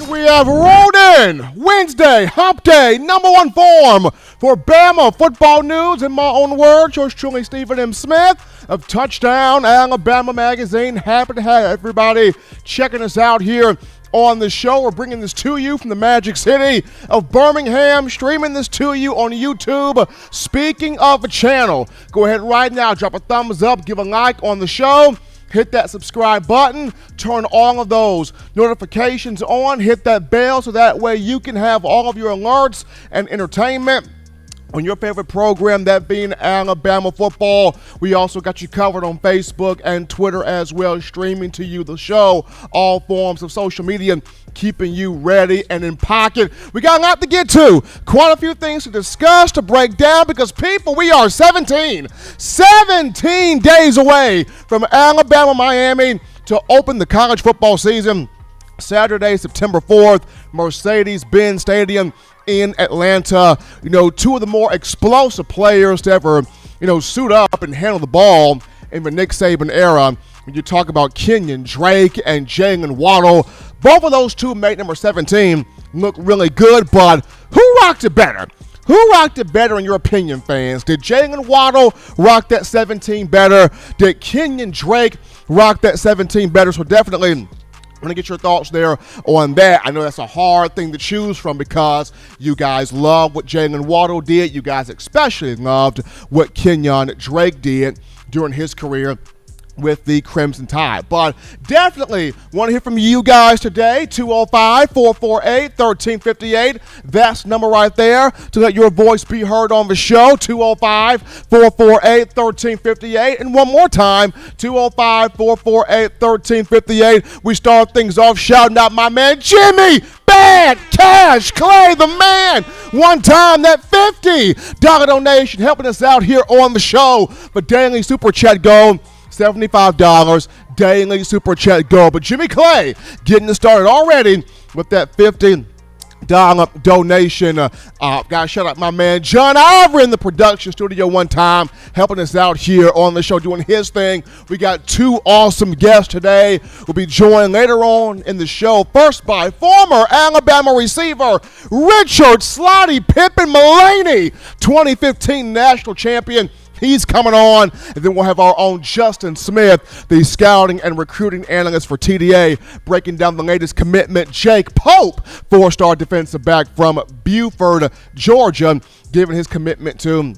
We have rolled in Wednesday, hump day, number one form for Bama football news. In my own words, yours truly, Stephen M. Smith of Touchdown Alabama Magazine. Happy to have everybody checking us out here on the show. We're bringing this to you from the Magic City of Birmingham, streaming this to you on YouTube. Speaking of a channel, go ahead right now, drop a thumbs up, give a like on the show. Hit that subscribe button, turn all of those notifications on, hit that bell so that way you can have all of your alerts and entertainment on your favorite program, that being Alabama football. We also got you covered on Facebook and Twitter as well, streaming to you the show, all forms of social media, keeping you ready and in pocket. We got a lot to get to, quite a few things to discuss, to break down, because people, we are 17 days away from Alabama, Miami to open the college football season. Saturday, September 4th, Mercedes-Benz Stadium in Atlanta. You know, two of the more explosive players to ever, suit up and handle the ball in the Nick Saban era. When you talk about Kenyon Drake and Jalen Waddle, both of those two make number 17 look really good, but who rocked it better? Who rocked it better in your opinion, fans? Did Jalen Waddle rock that 17 better? Did Kenyon Drake rock that 17 better? So definitely I want to get your thoughts there on that. I know that's a hard thing to choose from because you guys love what Jalen Waddle did. You guys especially loved what Kenyon Drake did during his career with the Crimson Tide. But definitely want to hear from you guys today. 205-448-1358. That's the number right there to let your voice be heard on the show. 205-448-1358. And one more time, 205-448-1358. We start things off shouting out my man Jimmy Bad Cash Clay, the man. One time, that $50 donation helping us out here on the show. But daily super chat go $75 daily super chat go. But Jimmy Clay getting us started already with that $50 donation. Gotta shout out my man John Ivory in the production studio one time, helping us out here on the show, doing his thing. We got two awesome guests today. We'll be joined later on in the show, first by former Alabama receiver Richard Slotty Pippin Mullaney, 2015 national champion. He's coming on, and then we'll have our own Justin Smith, the scouting and recruiting analyst for TDA, breaking down the latest commitment. Jake Pope, four-star defensive back from Buford, Georgia, giving his commitment to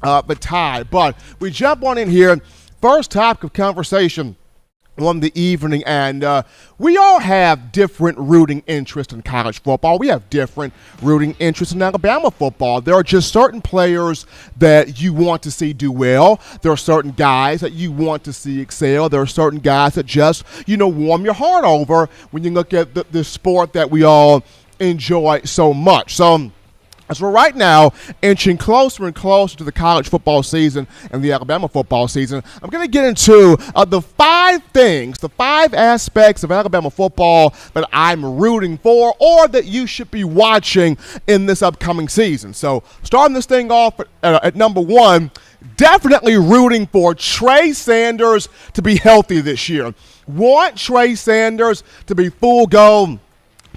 the Tide. But we jump on in here. First topic of conversation on the evening, and we all have different rooting interests in college football. We have different rooting interests in Alabama football. There are just certain players that you want to see do well. There are certain guys that you want to see excel. There are certain guys that just, warm your heart over when you look at the sport that we all enjoy so much. So as we're right now inching closer and closer to the college football season and the Alabama football season, I'm going to get into the five aspects of Alabama football that I'm rooting for or that you should be watching in this upcoming season. So starting this thing off at number one, definitely rooting for Trey Sanders to be healthy this year. Want Trey Sanders to be full go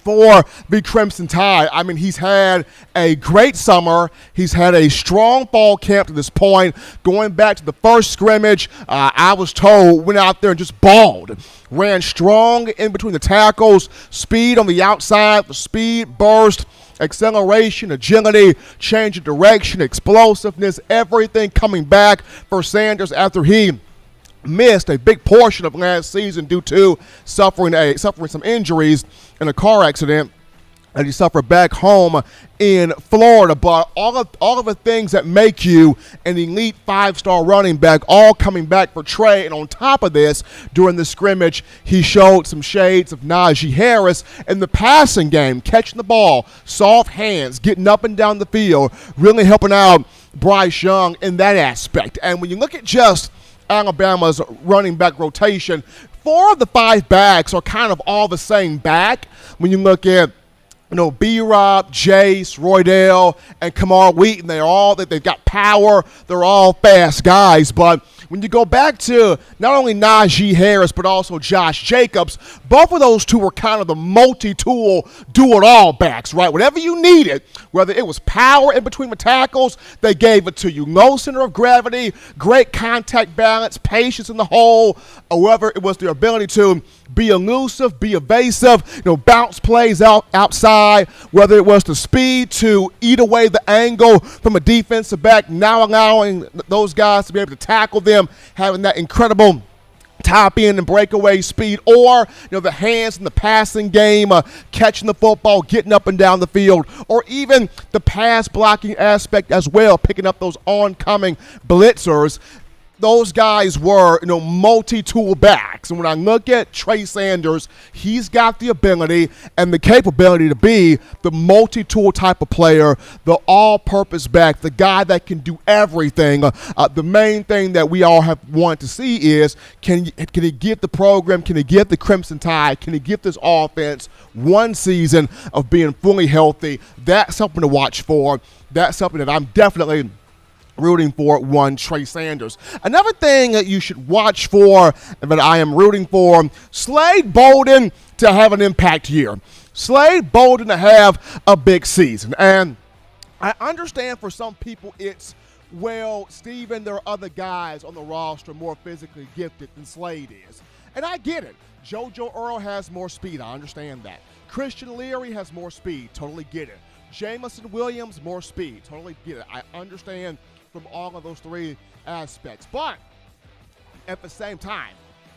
for the Crimson Tide. I mean, he's had a great summer. He's had a strong fall camp to this point. Going back to the first scrimmage, I was told, went out there and just balled. Ran strong in between the tackles, speed on the outside, the speed, burst, acceleration, agility, change of direction, explosiveness, everything coming back for Sanders after he missed a big portion of last season due to suffering some injuries in a car accident that he suffered back home in Florida. But all of the things that make you an elite five-star running back all coming back for Trey. And on top of this, during the scrimmage, he showed some shades of Najee Harris in the passing game, catching the ball, soft hands, getting up and down the field, really helping out Bryce Young in that aspect. And when you look at just Alabama's running back rotation, 4 of the 5 backs are kind of all the same back. When you look at B-Rob, Jace, Roydell, and Kamar Wheaton, they've got power. They're all fast guys. But when you go back to not only Najee Harris but also Josh Jacobs, both of those two were kind of the multi-tool, do-it-all backs, right? Whatever you needed, whether it was power in between the tackles, they gave it to you. No center of gravity, great contact balance, patience in the hole, or whether it was the ability to be elusive, be evasive, bounce plays outside, whether it was the speed to eat away the angle from a defensive back, now allowing those guys to be able to tackle them, having that incredible top end and breakaway speed, or the hands in the passing game, catching the football, getting up and down the field, or even the pass blocking aspect as well, picking up those oncoming blitzers. Those guys were, multi-tool backs. And when I look at Trey Sanders, he's got the ability and the capability to be the multi-tool type of player, the all-purpose back, the guy that can do everything. The main thing that we all have wanted to see is, can he get the program, can he get the Crimson Tide, can he get this offense one season of being fully healthy? That's something to watch for. That's something that I'm definitely rooting for, one, Trey Sanders. Another thing that you should watch for, and that I am rooting for, Slade Bolden to have an impact year. Slade Bolden to have a big season. And I understand for some people it's, well, Steven, there are other guys on the roster more physically gifted than Slade is. And I get it. JoJo Earl has more speed. I understand that. Christian Leary has more speed. Totally get it. Jamison Williams, more speed. Totally get it. I understand from all of those three aspects. But at the same time,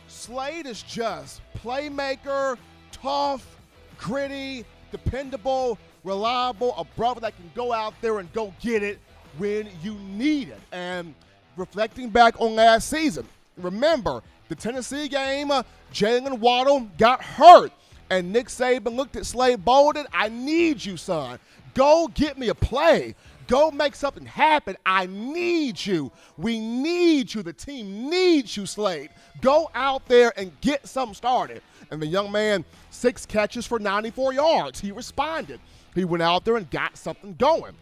Slade is just playmaker, tough, gritty, dependable, reliable, a brother that can go out there and go get it when you need it. And reflecting back on last season, remember the Tennessee game, Jalen Waddle got hurt. And Nick Saban looked at Slade Bolden. I need you, son. Go get me a play. Go make something happen. I need you. We need you. The team needs you, Slade. Go out there and get something started. And the young man, 6 catches for 94 yards. He responded. He went out there and got something going.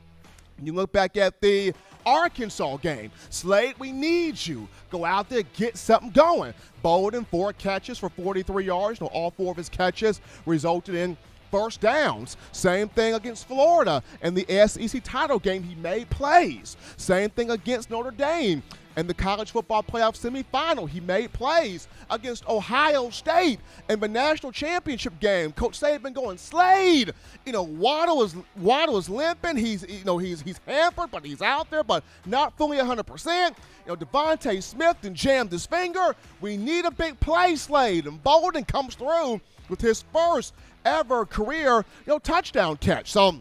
You look back at the Arkansas game. Slade, we need you. Go out there, get something going. Bolden, 4 catches for 43 yards. All 4 of his catches resulted in first downs. Same thing against Florida in the SEC title game. He made plays. Same thing against Notre Dame in the college football playoff semifinal. He made plays against Ohio State in the national championship game. Coach Saban going, Slade, Waddle is limping. He's hampered, but he's out there, but not fully 100%. Devontae Smith and jammed his finger. We need a big play, Slade. And Bolden comes through with his first ever career, touchdown catch. So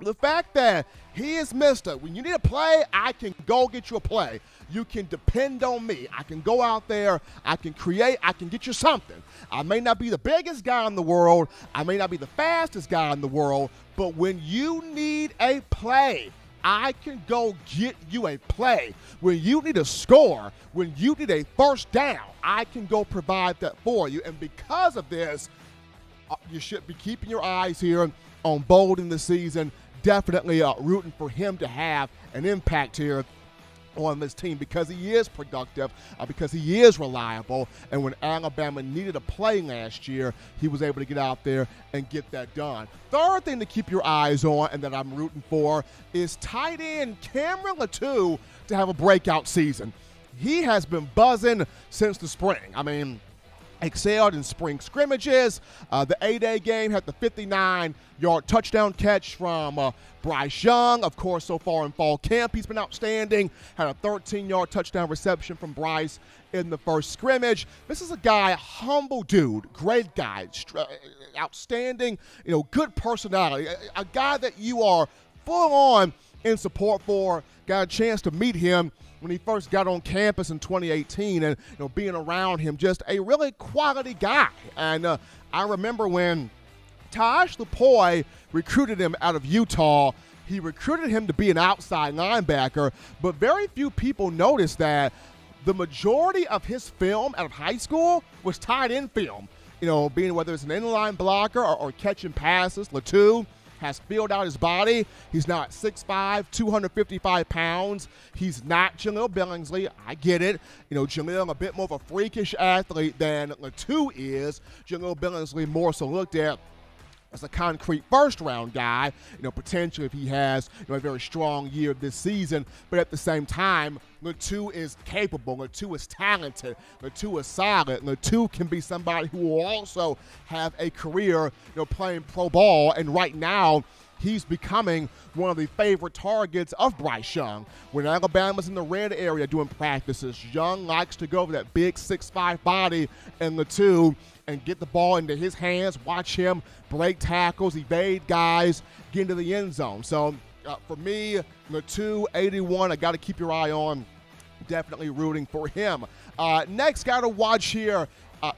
the fact that he is Mr. When you need a play, I can go get you a play. You can depend on me. I can go out there. I can create. I can get you something. I may not be the biggest guy in the world. I may not be the fastest guy in the world. But when you need a play, I can go get you a play. When you need a score, when you need a first down, I can go provide that for you. And because of this, you should be keeping your eyes here on Bolden this season. Definitely rooting for him to have an impact here on this team because he is productive, because he is reliable, and when Alabama needed a play last year, he was able to get out there and get that done. Third thing to keep your eyes on and that I'm rooting for is tight end Cameron Latou to have a breakout season. He has been buzzing since the spring. Excelled in spring scrimmages. The A-Day game had the 59-yard touchdown catch from Bryce Young. Of course, so far in fall camp, he's been outstanding. Had a 13-yard touchdown reception from Bryce in the first scrimmage. This is a guy, humble dude, great guy, outstanding, good personality, a guy that you are full on in support for. Got a chance to meet him when he first got on campus in 2018, and being around him, just a really quality guy. And I remember when Taj Lepoy recruited him out of Utah, he recruited him to be an outside linebacker, but very few people noticed that the majority of his film out of high school was tight end film. Being whether it's an inline blocker or catching passes. Latou has filled out his body. He's now at 6'5", 255 pounds. He's not Jaleel Billingsley. I get it. Jaleel a bit more of a freakish athlete than Latu is. Jaleel Billingsley more so looked at as a concrete first-round guy, potentially if he has a very strong year this season. But at the same time, Latu is capable. Latu is talented. Latu is solid. Latu can be somebody who will also have a career, playing pro ball. And right now, he's becoming one of the favorite targets of Bryce Young. When Alabama's in the red area doing practices, Young likes to go for that big 6'5" body and Latu and get the ball into his hands, watch him break tackles, evade guys, get into the end zone. So for me, Latu, 81, I got to keep your eye on. Definitely rooting for him. Next guy to watch here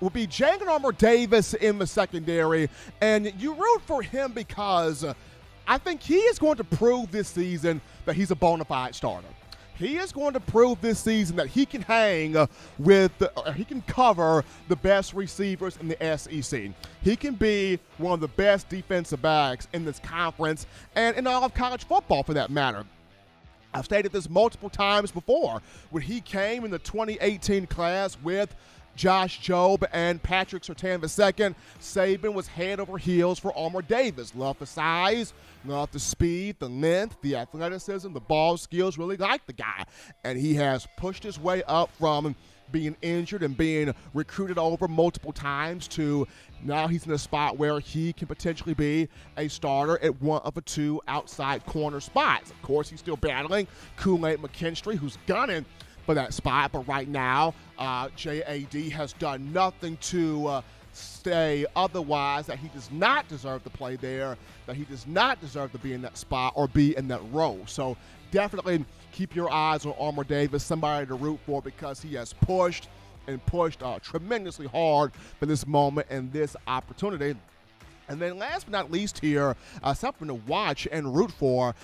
will be Jangan Armour-Davis in the secondary. And you root for him because I think he is going to prove this season that he's a bona fide starter. He is going to prove this season that he can he can cover the best receivers in the SEC. He can be one of the best defensive backs in this conference and in all of college football for that matter. I've stated this multiple times before. When he came in the 2018 class with Josh Jobe and Patrick Surtain II, Saban was head over heels for Armour-Davis. Loved the size, loved the speed, the length, the athleticism, the ball skills, really liked the guy. And he has pushed his way up from being injured and being recruited over multiple times to now he's in a spot where he can potentially be a starter at one of the two outside corner spots. Of course, he's still battling Kool-Aid McKinstry, who's gunning for that spot, but right now, JAD has done nothing to say otherwise that he does not deserve to play there, that he does not deserve to be in that spot or be in that role. So definitely keep your eyes on Armour-Davis, somebody to root for because he has pushed tremendously hard for this moment and this opportunity. And then last but not least here, something to watch and root for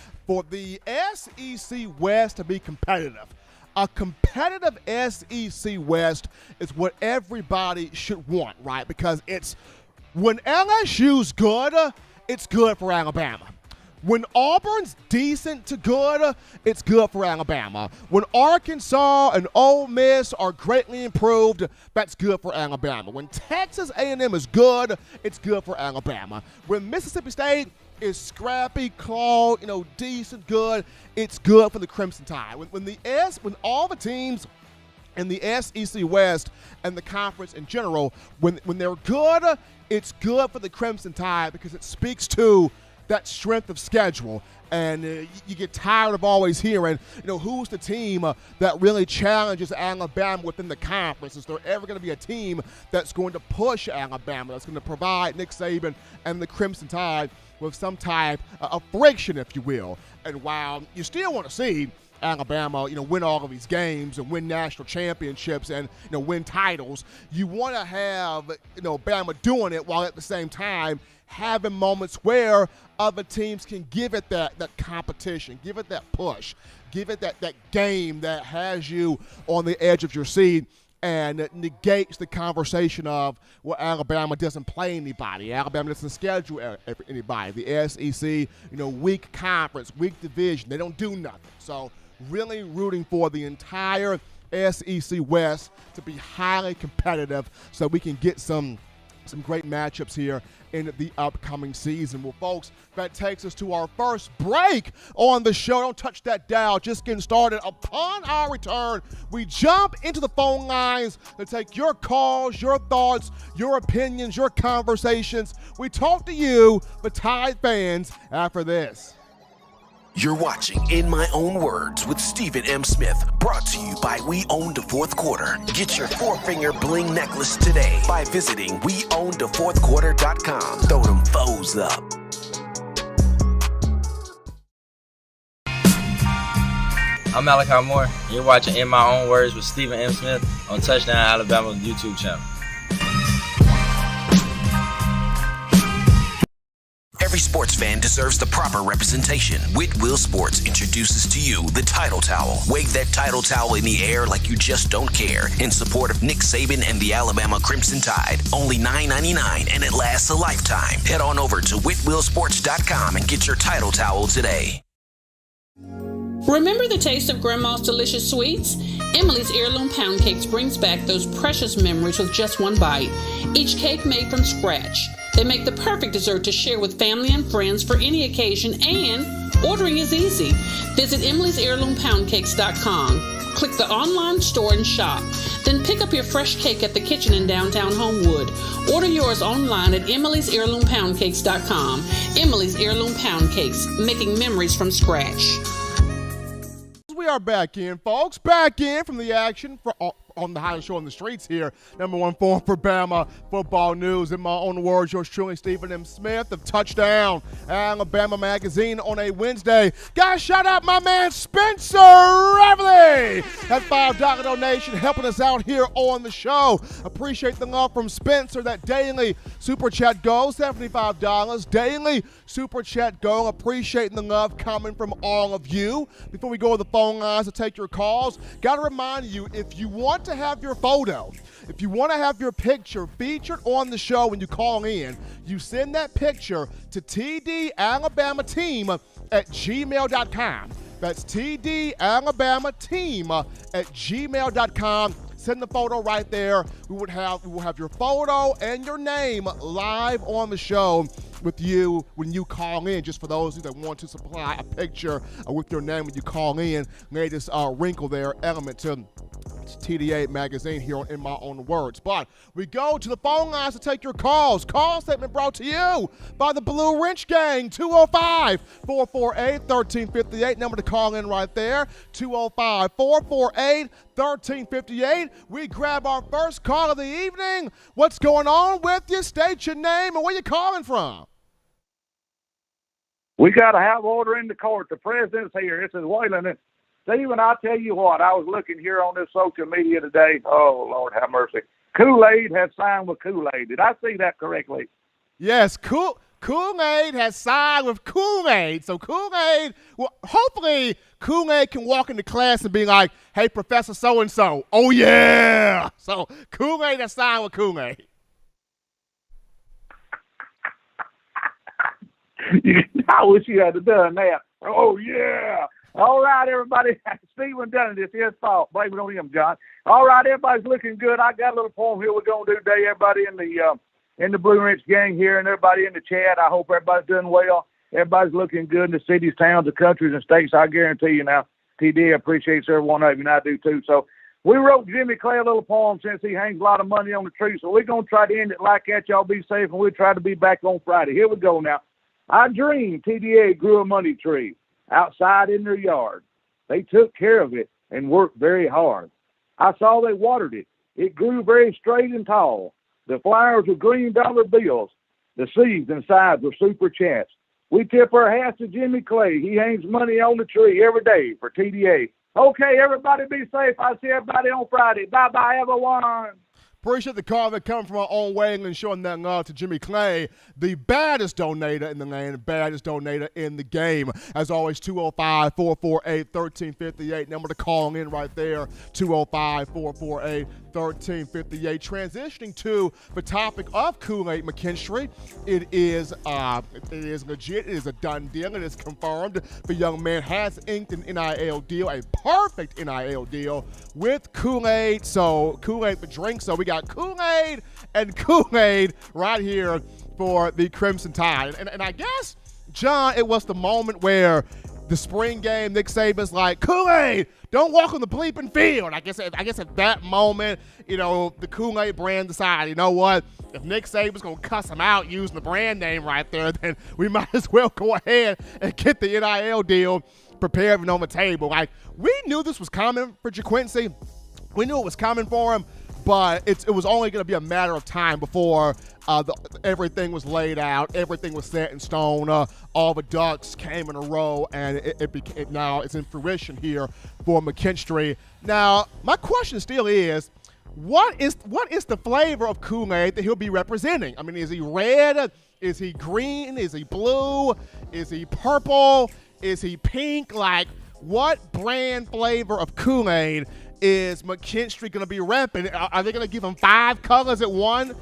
the SEC West to be competitive. A competitive SEC West is what everybody should want, right? Because it's when LSU's good, it's good for Alabama. When Auburn's decent to good, it's good for Alabama. When Arkansas and Ole Miss are greatly improved, that's good for Alabama. When Texas A&M is good, it's good for Alabama. When Mississippi State is scrappy, clawed, decent, good, it's good for the Crimson Tide. When all the teams in the SEC West and the conference in general, when they're good, it's good for the Crimson Tide because it speaks to that strength of schedule. And you get tired of always hearing, who's the team that really challenges Alabama within the conference? Is there ever going to be a team that's going to push Alabama, that's going to provide Nick Saban and the Crimson Tide with some type of friction, if you will? And while you still want to see Alabama, win all of these games and win national championships and, win titles, you want to have, Bama doing it while at the same time having moments where other teams can give it that competition, give it that push, give it that game that has you on the edge of your seat and negates the conversation of, well, Alabama doesn't play anybody. Alabama doesn't schedule anybody. The SEC, weak conference, weak division. They don't do nothing. So really rooting for the entire SEC West to be highly competitive so we can get some great matchups here in the upcoming season. Well, folks, that takes us to our first break on the show. Don't touch that dial. Just getting started. Upon our return, we jump into the phone lines to take your calls, your thoughts, your opinions, your conversations. We talk to you, the Tide fans, after this. You're watching In My Own Words with Stephen M. Smith, brought to you by We Own the Fourth Quarter. Get your four-finger bling necklace today by visiting weownthefourthquarter.com. Throw them foes up. I'm Malachi Moore. You're watching In My Own Words with Stephen M. Smith on Touchdown Alabama YouTube channel. Every sports fan deserves the proper representation. Whitwell Sports introduces to you the Title Towel. Wave that Title Towel in the air like you just don't care in support of Nick Saban and the Alabama Crimson Tide. Only $9.99 and it lasts a lifetime. Head on over to whitwellsports.com and get your Title Towel today. Remember the taste of Grandma's delicious sweets? Emily's Heirloom Pound Cakes brings back those precious memories with just one bite. Each cake made from scratch. They make the perfect dessert to share with family and friends for any occasion, and ordering is easy. Visit Emily'sHeirloomPoundCakes.com. Click the online store and shop. Then pick up your fresh cake at the kitchen in downtown Homewood. Order yours online at Emily'sHeirloomPoundCakes.com. Emily's Heirloom Pound Cakes, making memories from scratch. We are back in, folks. Back in from the action on the hottest show on the streets here. Number one form for Bama football news. In my own words, yours truly, Stephen M. Smith of Touchdown Alabama Magazine on a Wednesday. Guys, shout out my man Spencer Reveley. That $5 donation helping us out here on the show. Appreciate the love from Spencer. That daily super chat goal, $75. Daily super chat goal. Appreciating the love coming from all of you. Before we go to the phone lines to take your calls, got to remind you, if you want to have your photo, if you want to have your picture featured on the show when you call in, you send that picture to tdalabamateam@gmail.com. That's tdalabamateam@gmail.com. Send the photo right there. We will have your photo and your name live on the show with you when you call in, just for those that want to supply a picture with your name when you call in. Latest wrinkle there, element to TDA Magazine here on In My Own Words. But we go to the phone lines to take your calls. Call statement brought to you by the Blue Wrench Gang, 205-448-1358. Number to call in right there, 205-448-1358. We grab our first call of the evening. What's going on with you? State your name and where you calling from. We got to have order in the court. The president's here. This is Waylon. And Stephen, I'll tell you what, I was looking here on this social media today. Oh, Lord have mercy. Kool-Aid has signed with Kool-Aid. Did I see that correctly? Yes, Kool-Aid has signed with Kool-Aid. So Kool-Aid, well, hopefully Kool-Aid can walk into class and be like, hey, Professor so-and-so. Oh, yeah. So Kool-Aid has signed with Kool-Aid. I wish you had done that. Oh, yeah. All right, everybody. Stephen done it. It's his fault. Blame it on him, John. All right, everybody's looking good. I got a little poem here we're going to do today. Everybody in the Blue Wrench Gang here and everybody in the chat, I hope everybody's doing well. Everybody's looking good in the cities, towns, the countries, and states. I guarantee you now, TD appreciates every one of you, and I do too. So we wrote Jimmy Clay a little poem since he hangs a lot of money on the tree. So we're going to try to end it like that. Y'all be safe, and we'll try to be back on Friday. Here we go now. I dreamed TDA grew a money tree outside in their yard. They took care of it and worked very hard. I saw they watered it. It grew very straight and tall. The flowers were green dollar bills. The seeds inside were super chats. We tip our hats to Jimmy Clay. He hangs money on the tree every day for TDA. Okay, everybody be safe. I'll see everybody on Friday. Bye-bye, everyone. Appreciate the call that come from our own way and showing that love to Jimmy Clay, the baddest donator in the land, the baddest donator in the game. As always, 205-448-1358. Number to call in right there, 205-448-1358. Transitioning to the topic of Kool-Aid McKinstry, it is legit. It is a done deal. It is confirmed. The young man has inked an NIL deal, a perfect NIL deal with Kool-Aid. So Kool-Aid the drink. So we got Kool-Aid and Kool-Aid right here for the Crimson Tide. And I guess, John, it was the moment where the spring game, Nick Saban's like, Kool-Aid, don't walk on the bleeping field. I guess at that moment, you know, the Kool-Aid brand decided, you know what, if Nick Saban's going to cuss him out using the brand name right there, then we might as well go ahead and get the NIL deal prepared and on the table. Like, we knew this was coming for JaQuincy. We knew it was coming for him. But it was only going to be a matter of time before everything was laid out, everything was set in stone, all the ducks came in a row, and now it's in fruition here for McKinstry. Now, my question still is, What is the flavor of Kool-Aid that he'll be representing? I mean, is he red? Is he green? Is he blue? Is he purple? Is he pink? Like, what brand flavor of Kool-Aid is McKinstry going to be repping? Are they going to give him 5 colors at one?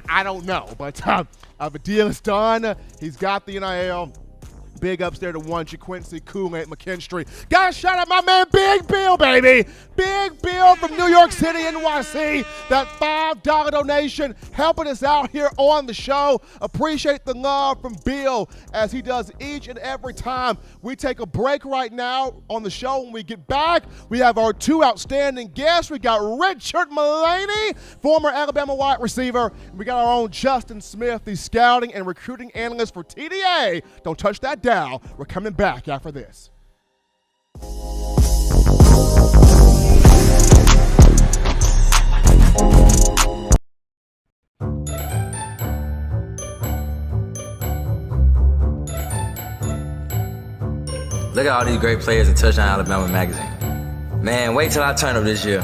I don't know. But the deal is done. He's got the NIL. Big ups there to one JaQuincy Kool-Aid McKinstry. Gotta shout out my man Big Bill, baby. Big Bill from New York City, NYC. That $5 donation helping us out here on the show. Appreciate the love from Bill as he does each and every time. We take a break right now on the show. When we get back, we have our 2 outstanding guests. We got Richard Mullaney, former Alabama wide receiver. We got our own Justin Smith, the scouting and recruiting analyst for TDA. Don't touch that dial. We're coming back after this. Look at all these great players in Touchdown Alabama magazine. Man, wait till I turn up this year.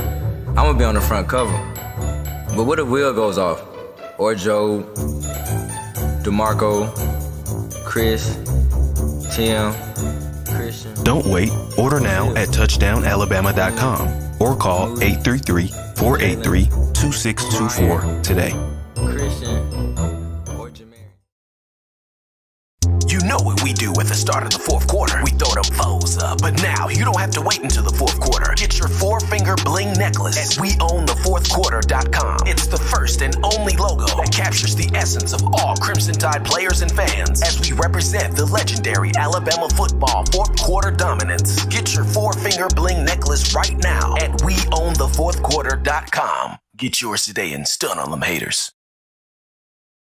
I'm gonna be on the front cover. But what if Will goes off? Or Joe, DeMarco, Chris, Tim, Christian. Don't wait. Order now at touchdownalabama.com or call 833-483-2624 today. Christian or Jameer. You know what we do at the start of the fourth quarter. We throw them foes up. But now you don't have to wait until the fourth quarter. Get your 4-finger bling necklace at WeOwnTheFourthQuarter.com. It's the first and only logo that captures the essence of all Crimson Tide players and fans as we represent the legendary Alabama football fourth quarter dominance. Get your 4-finger bling necklace right now at WeOwnTheFourthQuarter.com. Get yours today and stun on them haters.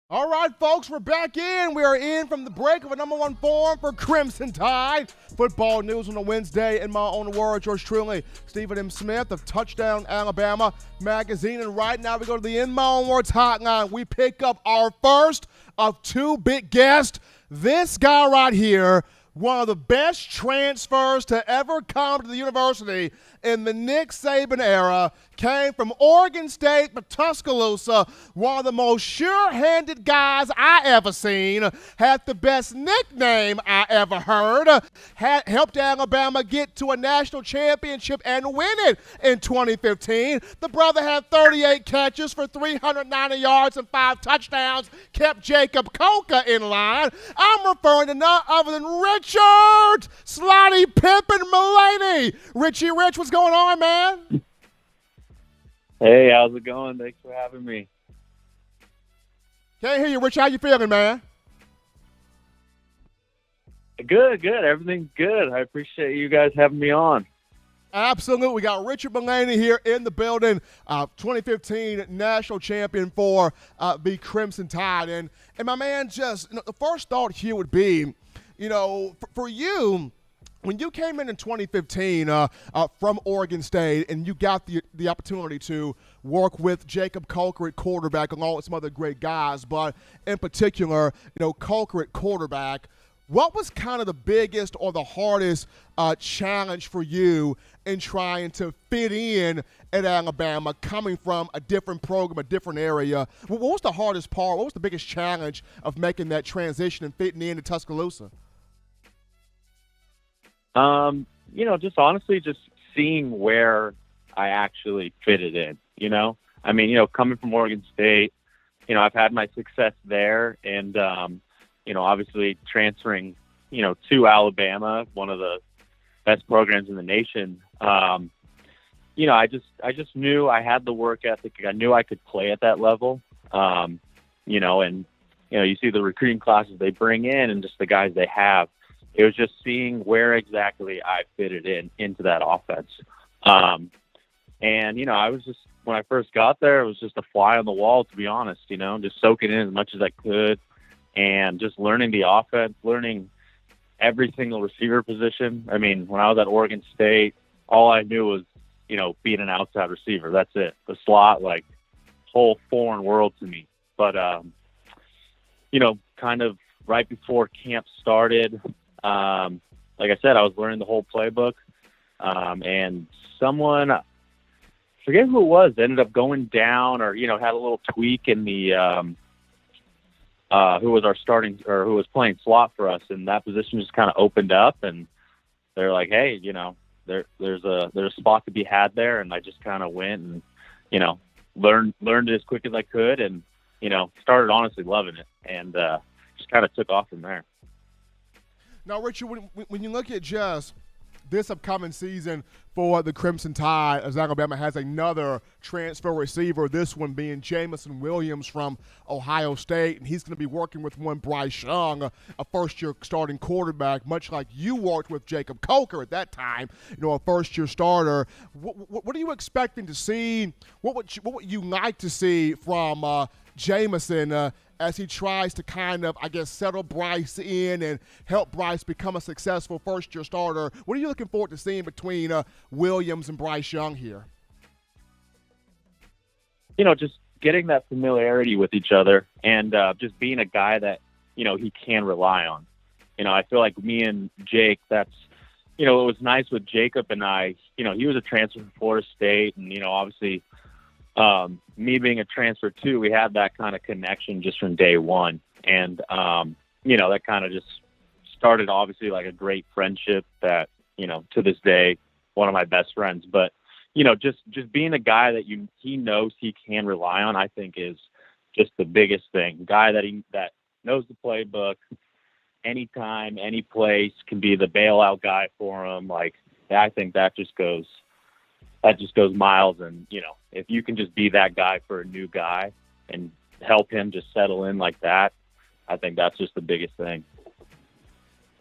All right, folks, we're back in. We are in from the break of a #1 forum for Crimson Tide. Football news on a Wednesday. In my own words, yours truly, Stephen M. Smith of Touchdown Alabama magazine. And right now we go to the In My Own Words hotline. We pick up our first of 2 big guests. This guy right here, one of the best transfers to ever come to the university in the Nick Saban era, came from Oregon State to Tuscaloosa, one of the most sure-handed guys I ever seen, had the best nickname I ever heard, helped Alabama get to a national championship and win it in 2015. The brother had 38 catches for 390 yards and 5 touchdowns, kept Jacob Coca in line. I'm referring to none other than Richard Slotty Pimpin' Mullaney. Richie Rich, what's going on, man? Hey, how's it going? Thanks for having me. Can't hear you, Rich. How you feeling, man? Good. Everything's good. I appreciate you guys having me on. Absolutely. We got Richard Mullaney here in the building, 2015 national champion for the Crimson Tide. And my man, just the first thought here would be, for you, when you came in 2015 from Oregon State and you got the opportunity to work with Jacob Coker at quarterback along with some other great guys, but in particular, Coker at quarterback, what was kind of the biggest or the hardest challenge for you in trying to fit in at Alabama, coming from a different program, a different area? What was the hardest part? What was the biggest challenge of making that transition and fitting in to Tuscaloosa? Just honestly, just seeing where I actually fitted in, coming from Oregon State, I've had my success there and, obviously transferring, to Alabama, one of the best programs in the nation. I just knew I had the work ethic. I knew I could play at that level. You see the recruiting classes they bring in and just the guys they have. It was just seeing where exactly I fitted into that offense. I was just, when I first got there, it was just a fly on the wall, to be honest, just soaking in as much as I could and just learning the offense, learning every single receiver position. I mean, when I was at Oregon State, all I knew was, being an outside receiver. That's it. The slot, whole foreign world to me. But, kind of right before camp started, like I said, I was learning the whole playbook. And someone forget who it was, ended up going down or, had a little tweak in the, who was our starting or who was playing slot for us. And that position just kind of opened up and they're like, hey, there's a spot to be had there. And I just kind of went and, learned it as quick as I could and, started honestly loving it and just kind of took off from there. Now, Richard, when you look at just this upcoming season for the Crimson Tide, as Alabama has another transfer receiver, this one being Jamison Williams from Ohio State, and he's going to be working with one Bryce Young, a first-year starting quarterback, much like you worked with Jacob Coker at that time, a first-year starter. What are you expecting to see? What would you like to see from Jamison as he tries to kind of, settle Bryce in and help Bryce become a successful first-year starter? What are you looking forward to seeing between Williams and Bryce Young here? Just getting that familiarity with each other and just being a guy that, he can rely on. I feel like me and Jake, that's, it was nice with Jacob and I, he was a transfer from Florida State and, obviously me being a transfer too, we had that kind of connection just from day one. And, that kind of just started obviously like a great friendship that, to this day, one of my best friends, but, just being a guy that he knows he can rely on, I think is just the biggest thing. Guy that knows the playbook, anytime, any place, can be the bailout guy for him. Like, I think that just goes miles. And, if you can just be that guy for a new guy and help him just settle in like that, I think that's just the biggest thing.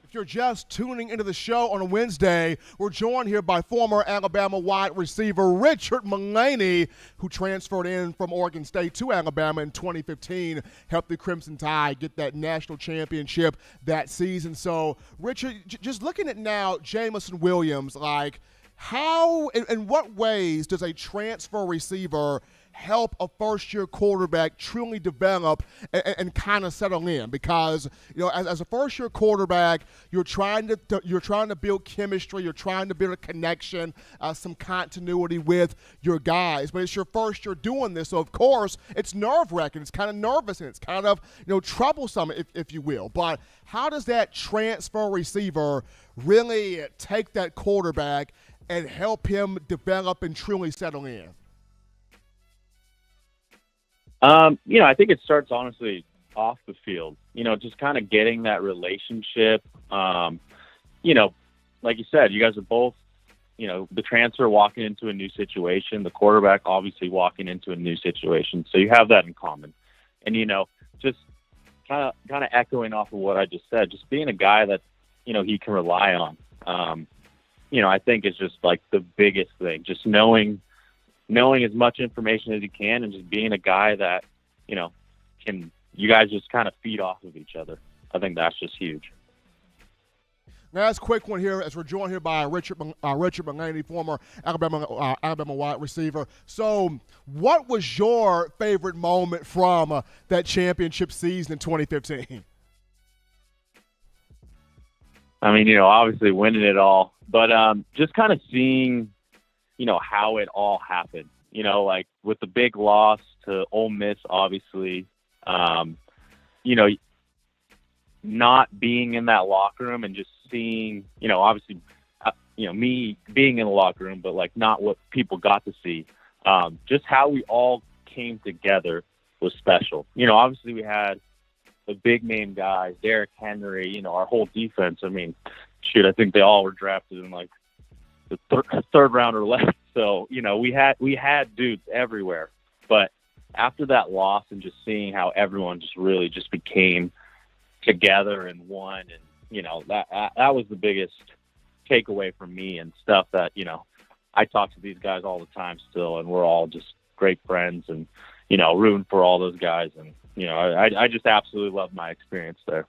If you're just tuning into the show on a Wednesday, we're joined here by former Alabama wide receiver Richard Mullaney, who transferred in from Oregon State to Alabama in 2015, helped the Crimson Tide get that national championship that season. So, Richard, just looking at now Jamison Williams, like, how, in what ways does a transfer receiver help a first-year quarterback truly develop and kind of settle in? Because, as a first-year quarterback, you're trying to build chemistry, you're trying to build a connection, some continuity with your guys. But it's your first year doing this, so of course it's nerve-wracking, it's kind of nervous, and it's kind of troublesome, if you will. But how does that transfer receiver really take that quarterback and help him develop and truly settle in? I think it starts honestly off the field, just kind of getting that relationship. Like you said, you guys are both, the transfer walking into a new situation, the quarterback obviously walking into a new situation. So you have that in common. And, just kind of echoing off of what I just said, just being a guy that, he can rely on. I think is just like the biggest thing, just knowing as much information as you can and just being a guy that, you guys just kind of feed off of each other. I think that's just huge. Now, that's a quick one here as we're joined here by Richard Mullaney, former Alabama wide receiver. So what was your favorite moment from that championship season in 2015? I mean, obviously winning it all, but just kind of seeing, how it all happened, like with the big loss to Ole Miss, obviously, not being in that locker room and just seeing, obviously, me being in the locker room, but like not what people got to see. Just how we all came together was special. Obviously we had the big name guys, Derrick Henry, our whole defense. I mean, I think they all were drafted in like the third round or less. So, we had dudes everywhere. But after that loss and just seeing how everyone just really just became together and one, and, that was the biggest takeaway from me and stuff that, I talk to these guys all the time still, and we're all just great friends and, rooting for all those guys. And, I just absolutely love my experience there.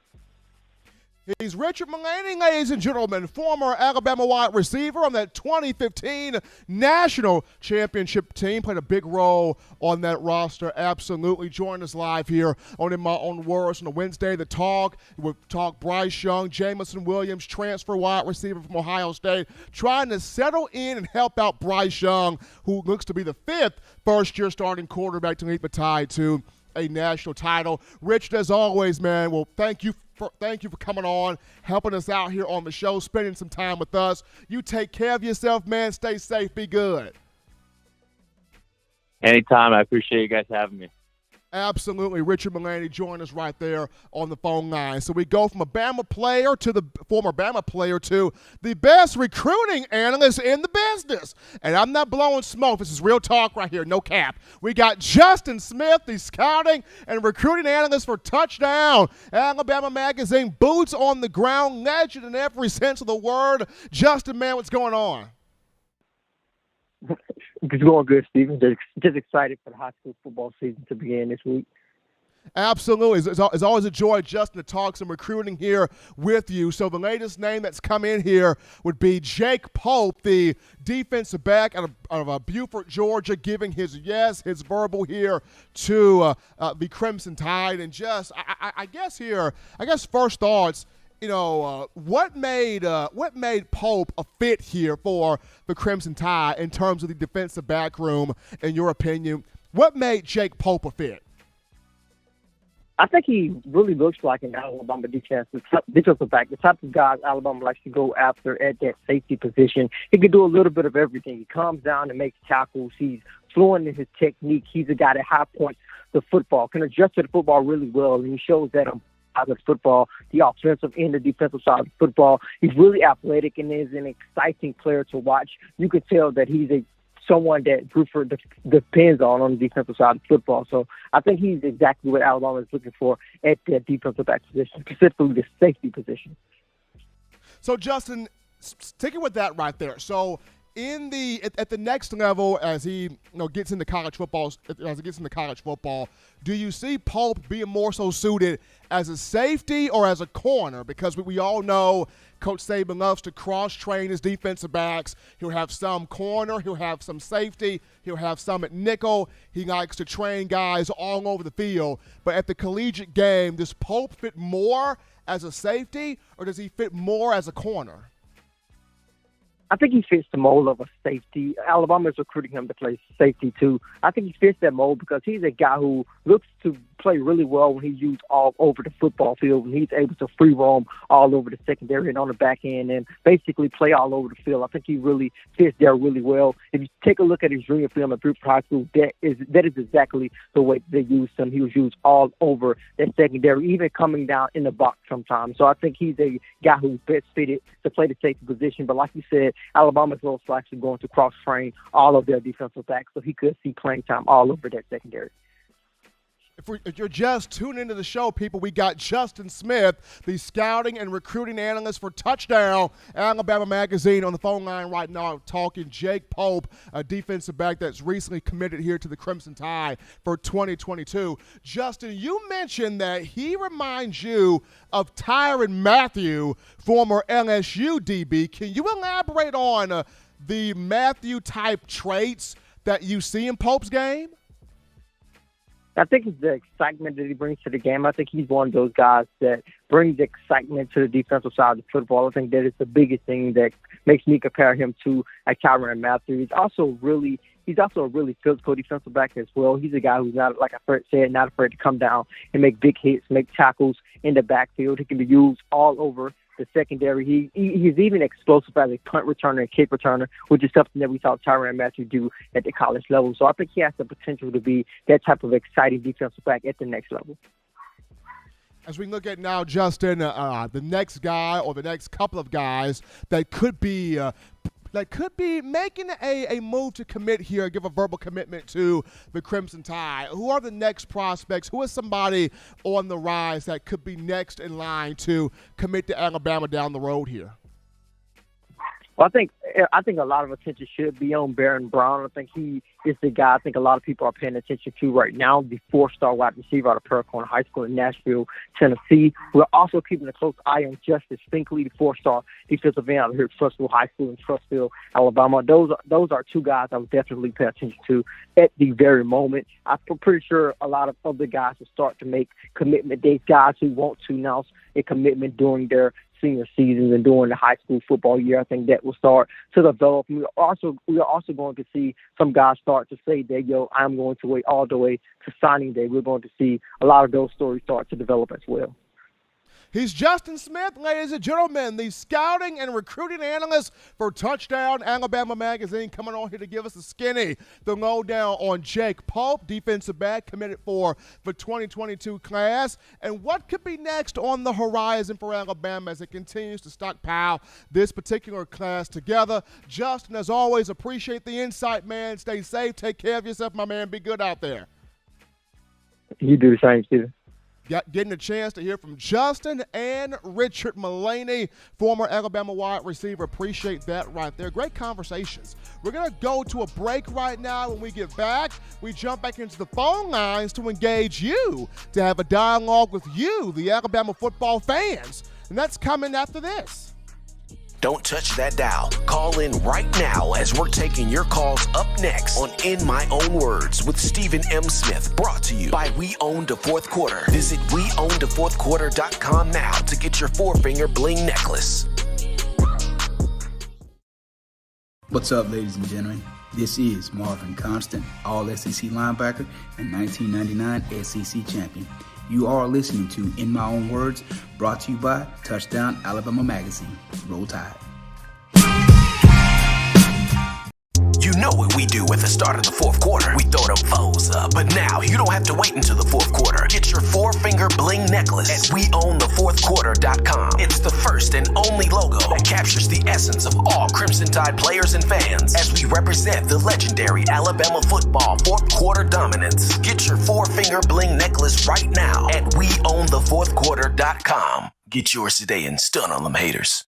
He's Richard Mullaney, ladies and gentlemen, former Alabama wide receiver on that 2015 national championship team. Played a big role on that roster. Absolutely. Join us live here on In My Own Words on a Wednesday. We'll talk Bryce Young, Jamison Williams, transfer wide receiver from Ohio State, trying to settle in and help out Bryce Young, who looks to be the fifth first-year starting quarterback to lead the Tide to a national title. Rich, as always, man, well, thank you for coming on, helping us out here on the show, spending some time with us. You take care of yourself, man. Stay safe. Be good. Anytime. I appreciate you guys having me. Absolutely. Richard Mullaney joined us right there on the phone line. So we go from a Bama player to the former Bama player to the best recruiting analyst in the business. And I'm not blowing smoke. This is real talk right here, no cap. We got Justin Smith, the scouting and recruiting analyst for Touchdown Alabama Magazine, boots on the ground, legend in every sense of the word. Justin, man, what's going on? It's going good, Steven. Just excited for the high school football season to begin this week. Absolutely. It's always a joy, Justin, to talk some recruiting here with you. So the latest name that's come in here would be Jake Pope, the defensive back out of Beaufort, Georgia, giving his verbal here to the Crimson Tide. And just, I guess first thoughts, what made Pope a fit here for the Crimson Tide in terms of the defensive back room, in your opinion? What made Jake Pope a fit? I think he really looks like an Alabama defensive back, the type of guys Alabama likes to go after at that safety position. He can do a little bit of everything. He comes down and makes tackles. He's fluent in his technique. He's a guy that high points the football, can adjust to the football really well, and he shows that on side of football, the offensive and the defensive side of football. He's really athletic and is an exciting player to watch. You could tell that he's someone that Bruford depends on the defensive side of football. So I think he's exactly what Alabama is looking for at that defensive back position, specifically the safety position. So Justin, sticking with that right there. So at the next level, as he gets into college football, do you see Pope being more so suited as a safety or as a corner? Because we all know Coach Saban loves to cross-train his defensive backs. He'll have some corner, he'll have some safety, he'll have some at nickel. He likes to train guys all over the field. But at the collegiate game, does Pope fit more as a safety or does he fit more as a corner? I think he fits the mold of a safety. Alabama is recruiting him to play safety too. I think he fits that mold because he's a guy who looks to play really well when he's used all over the football field, when he's able to free roam all over the secondary and on the back end and basically play all over the field. I think he really fits there really well. If you take a look at his junior film at Bruford High School, that is exactly the way they used him. He was used all over that secondary, even coming down in the box sometimes. So I think he's a guy who's best fitted to play the safety position. But like you said, Alabama's most likely going to cross-train all of their defensive backs, so he could see playing time all over that secondary. If you're just tuning into the show, people, we got Justin Smith, the scouting and recruiting analyst for Touchdown Alabama Magazine, on the phone line right now talking Jake Pope, a defensive back that's recently committed here to the Crimson Tide for 2022. Justin, you mentioned that he reminds you of Tyrann Mathieu, former LSU DB. Can you elaborate on the Mathieu-type traits that you see in Pope's game? I think it's the excitement that he brings to the game. I think he's one of those guys that brings excitement to the defensive side of the football. I think that is the biggest thing that makes me compare him to Tyrann Mathieu. He's also a really physical defensive back as well. He's a guy who's not, like I said, not afraid to come down and make big hits, make tackles in the backfield. He can be used all over the secondary. He's even explosive as a punt returner and kick returner, which is something that we saw Tyrann Mathieu do at the college level. So I think he has the potential to be that type of exciting defensive back at the next level. As we look at now, Justin, the next guy or the next couple of guys that could be making a move to commit here, give a verbal commitment to the Crimson Tide. Who are the next prospects? Who is somebody on the rise that could be next in line to commit to Alabama down the road here? Well, I think a lot of attention should be on Baron Brown. I think he is the guy I think a lot of people are paying attention to right now, the 4-star wide receiver out of Pearl High School in Nashville, Tennessee. We're also keeping a close eye on Justice Finkley, the 4-star defensive end out of here at Trussville High School in Trussville, Alabama. Those are two guys I would definitely pay attention to at the very moment. I'm pretty sure a lot of other guys will start to make commitment dates, guys who want to announce a commitment during their senior seasons and during the high school football year. I think that will start to develop. We are also going to see some guys start to say that, I'm going to wait all the way to signing day. We're going to see a lot of those stories start to develop as well. He's Justin Smith, ladies and gentlemen, the scouting and recruiting analyst for Touchdown Alabama Magazine, coming on here to give us the lowdown on Jake Pope, defensive back committed for the 2022 class, and what could be next on the horizon for Alabama as it continues to stockpile this particular class together. Justin, as always, appreciate the insight, man. Stay safe. Take care of yourself, my man. Be good out there. You do the same, Steven. Getting a chance to hear from Justin and Richard Mullaney, former Alabama wide receiver. Appreciate that right there. Great conversations. We're going to go to a break right now. When we get back, we jump back into the phone lines to engage you, to have a dialogue with you, the Alabama football fans. And that's coming after this. Don't touch that dial. Call in right now as we're taking your calls up next on In My Own Words with Stephen M. Smith. Brought to you by We Own the Fourth Quarter. Visit WeOwnTheFourthQuarter.com now to get your 4-finger bling necklace. What's up, ladies and gentlemen? This is Marvin Constant, All-SEC linebacker and 1999 SEC champion. You are listening to In My Own Words, brought to you by Touchdown Alabama Magazine. Roll Tide. You know what we do at the start of the fourth quarter. We throw them foes up. But now you don't have to wait until the fourth quarter. Get your 4-finger bling necklace at WeOwnTheFourthQuarter.com. It's the first and only logo that captures the essence of all Crimson Tide players and fans as we represent the legendary Alabama football fourth quarter dominance. Get your 4-finger bling necklace right now at WeOwnTheFourthQuarter.com. Get yours today and stun on them haters.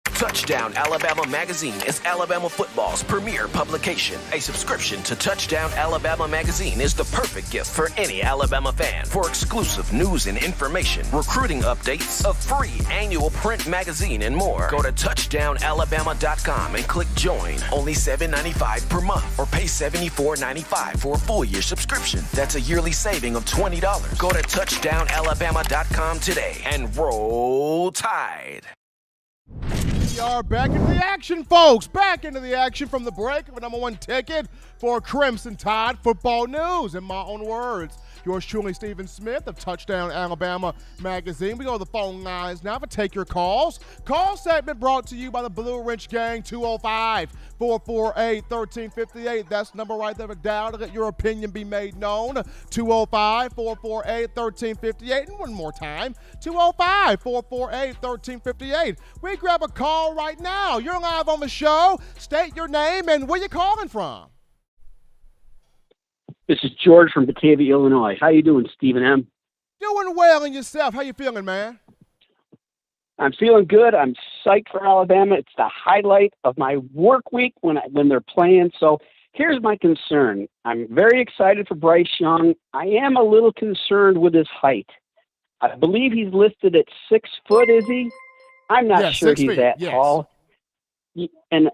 Touchdown Alabama Magazine is Alabama football's premier publication. A subscription to Touchdown Alabama Magazine is the perfect gift for any Alabama fan. For exclusive news and information, recruiting updates, a free annual print magazine, and more, go to touchdownalabama.com and click join. Only $7.95 per month, or pay $74.95 for a full year subscription. That's a yearly saving of $20. Go to touchdownalabama.com today and roll Tide. We are back into the action, folks. Back into the action from the break of the number one ticket for Crimson Tide football news. In my own words, yours truly, Stephen Smith of Touchdown Alabama Magazine. We go to the phone lines now to take your calls. Call segment brought to you by the Blue Ridge Gang, 205-448-1358. That's the number right there to dial to let your opinion be made known. 205-448-1358. And one more time, 205-448-1358. We grab a call right now. You're live on the show. State your name and where you calling from. This is George from Batavia, Illinois. How you doing, Stephen M? Doing well in yourself. How you feeling, man? I'm feeling good. I'm psyched for Alabama. It's the highlight of my work week when they're playing. So here's my concern. I'm very excited for Bryce Young. I am a little concerned with his height. I believe he's listed at 6 foot, is he? I'm not sure he's that tall. And